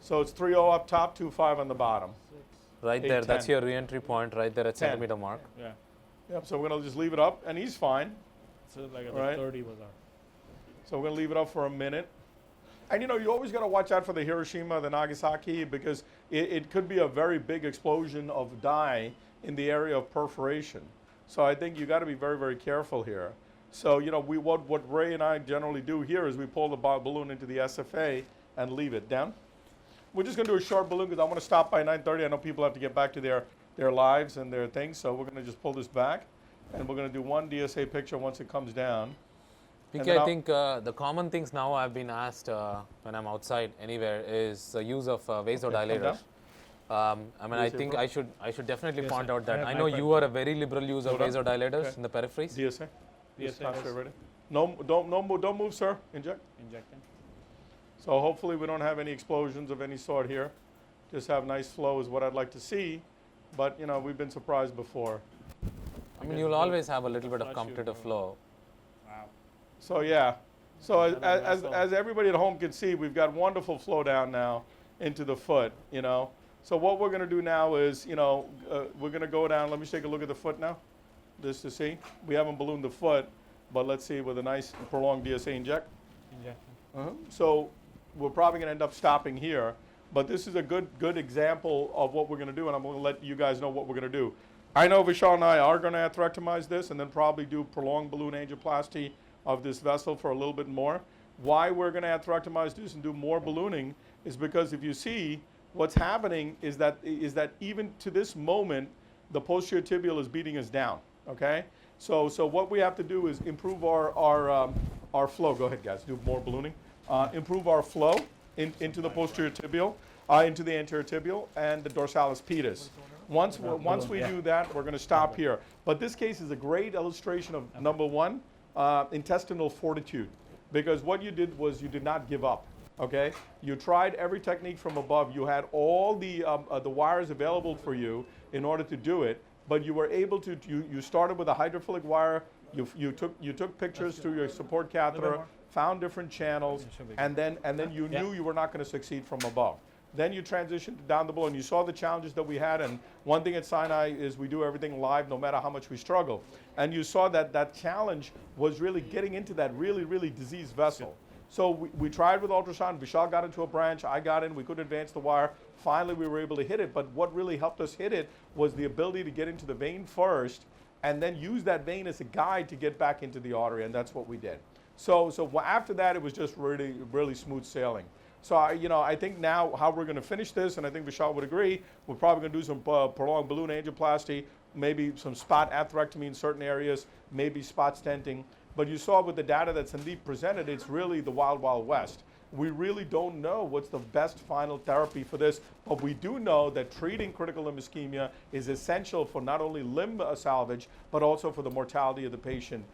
So it's 30 up top, 25 on the bottom. Right 8, there, that's 10. your re-entry point right there at 10. centimeter mark. Yeah. Yep, so we're going to just leave it up, and he's fine. So like Right. 30 was our. So we're going to leave it up for a minute. And you know, you always got to watch out for the Hiroshima, the Nagasaki, because it could be a very big explosion of dye in the area of perforation. So I think you got to be very, very careful here. So, you know, what Ray and I generally do here is we pull the balloon into the SFA and leave it down. we're just going to do a short balloon because I want to stop by 9:30. I know people have to get back to their lives and their things, so we're going to just pull this back, and we're going to do one DSA picture once it comes down. PK, I think the common things now I've been asked when I'm outside anywhere is the use of vasodilators. I mean, I think I should definitely Yes, point sir. out that I I have know my you are a very liberal user of Hold on. vasodilators Okay. in the peripheries. DSA? Yes, Concentrate, ready? No, don't move, sir. Inject. Injecting. So hopefully we don't have any explosions of any sort here. Just have nice flow is what I'd like to see. But, you know, we've been surprised before. I mean, you'll always have a little bit of Flush competitive you. flow. Wow. So, yeah. So Another vessel. as everybody at home can see, we've got wonderful flow down now into the foot, you know. So what we're going to do now is, you know, we're going to go down. Let me take a look at the foot now, just to see. We haven't ballooned the foot, but let's see with a nice prolonged DSA inject. Injecting. So we're probably going to end up stopping here, but this is a good example of what we're going to do, and I'm going to let you guys know what we're going to do. I know Vishal and I are going to atherectomize this and then probably do prolonged balloon angioplasty of this vessel for a little bit more. Why we're going to atherectomize this and do more ballooning is because if you see, what's happening is that even to this moment, the posterior tibial is beating us down, okay? So what we have to do is improve our flow. Go ahead, guys, do more ballooning. Improve our flow into the posterior tibial, into the anterior tibial, and the dorsalis pedis. Once we do that, we're going to stop here. But this case is a great illustration of, number one, intestinal fortitude. Because what you did was you did not give up, okay? You tried every technique from above. You had all the wires available for you in order to do it, but you were able to, you started with a hydrophilic wire, you took pictures through your support catheter, found different channels, and then you knew you were not going to succeed from above. Then you transitioned down the below, and you saw the challenges that we had. And one thing at Sinai is we do everything live, no matter how much we struggle. And you saw that challenge was really getting into that really diseased vessel. So we tried with ultrasound. Vishal got into a branch. I got in. We couldn't advance the wire. Finally, we were able to hit it. But what really helped us hit it was the ability to get into the vein first, and then use that vein as a guide to get back into the artery. And that's what we did. So after that, it was just really smooth sailing. So I think now how we're going to finish this, and I think Vishal would agree, we're probably going to do some prolonged balloon angioplasty, maybe some spot atherectomy in certain areas, maybe spot stenting. But you saw with the data that Sandeep presented, it's really the wild west. We really don't know what's the best final therapy for this, but we do know that treating critical limb ischemia is essential for not only limb salvage, but also for the mortality of the patient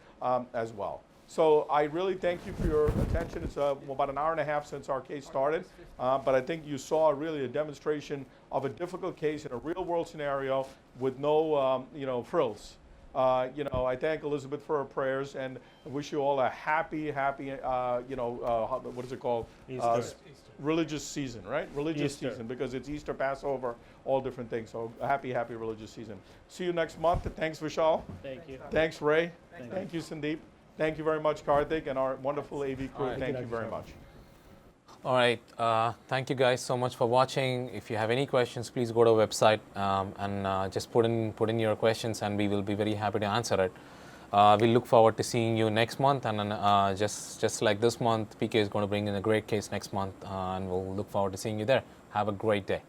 as well. So I really thank you for your attention. It's about an hour and a half since our case started, but I think you saw really a demonstration of a difficult case in a real-world scenario with no, frills. I thank Elizabeth for her prayers, and I wish you all a happy, what is it called? Easter. Religious season, right? Religious Easter. season, because it's Easter, Passover, all different things. So a happy religious season. See you next month. Thanks, Vishal. Thank you. Thanks, Ray. Thank you, Sandeep. Thank you very much, Karthik, and our wonderful AV crew. All right. Thank you very much. All right. Thank you guys so much for watching. If you have any questions, please go to our website and just put in your questions, and we will be very happy to answer it. We look forward to seeing you next month, and then just like this month, PK is going to bring in a great case next month, and we'll look forward to seeing you there. Have a great day.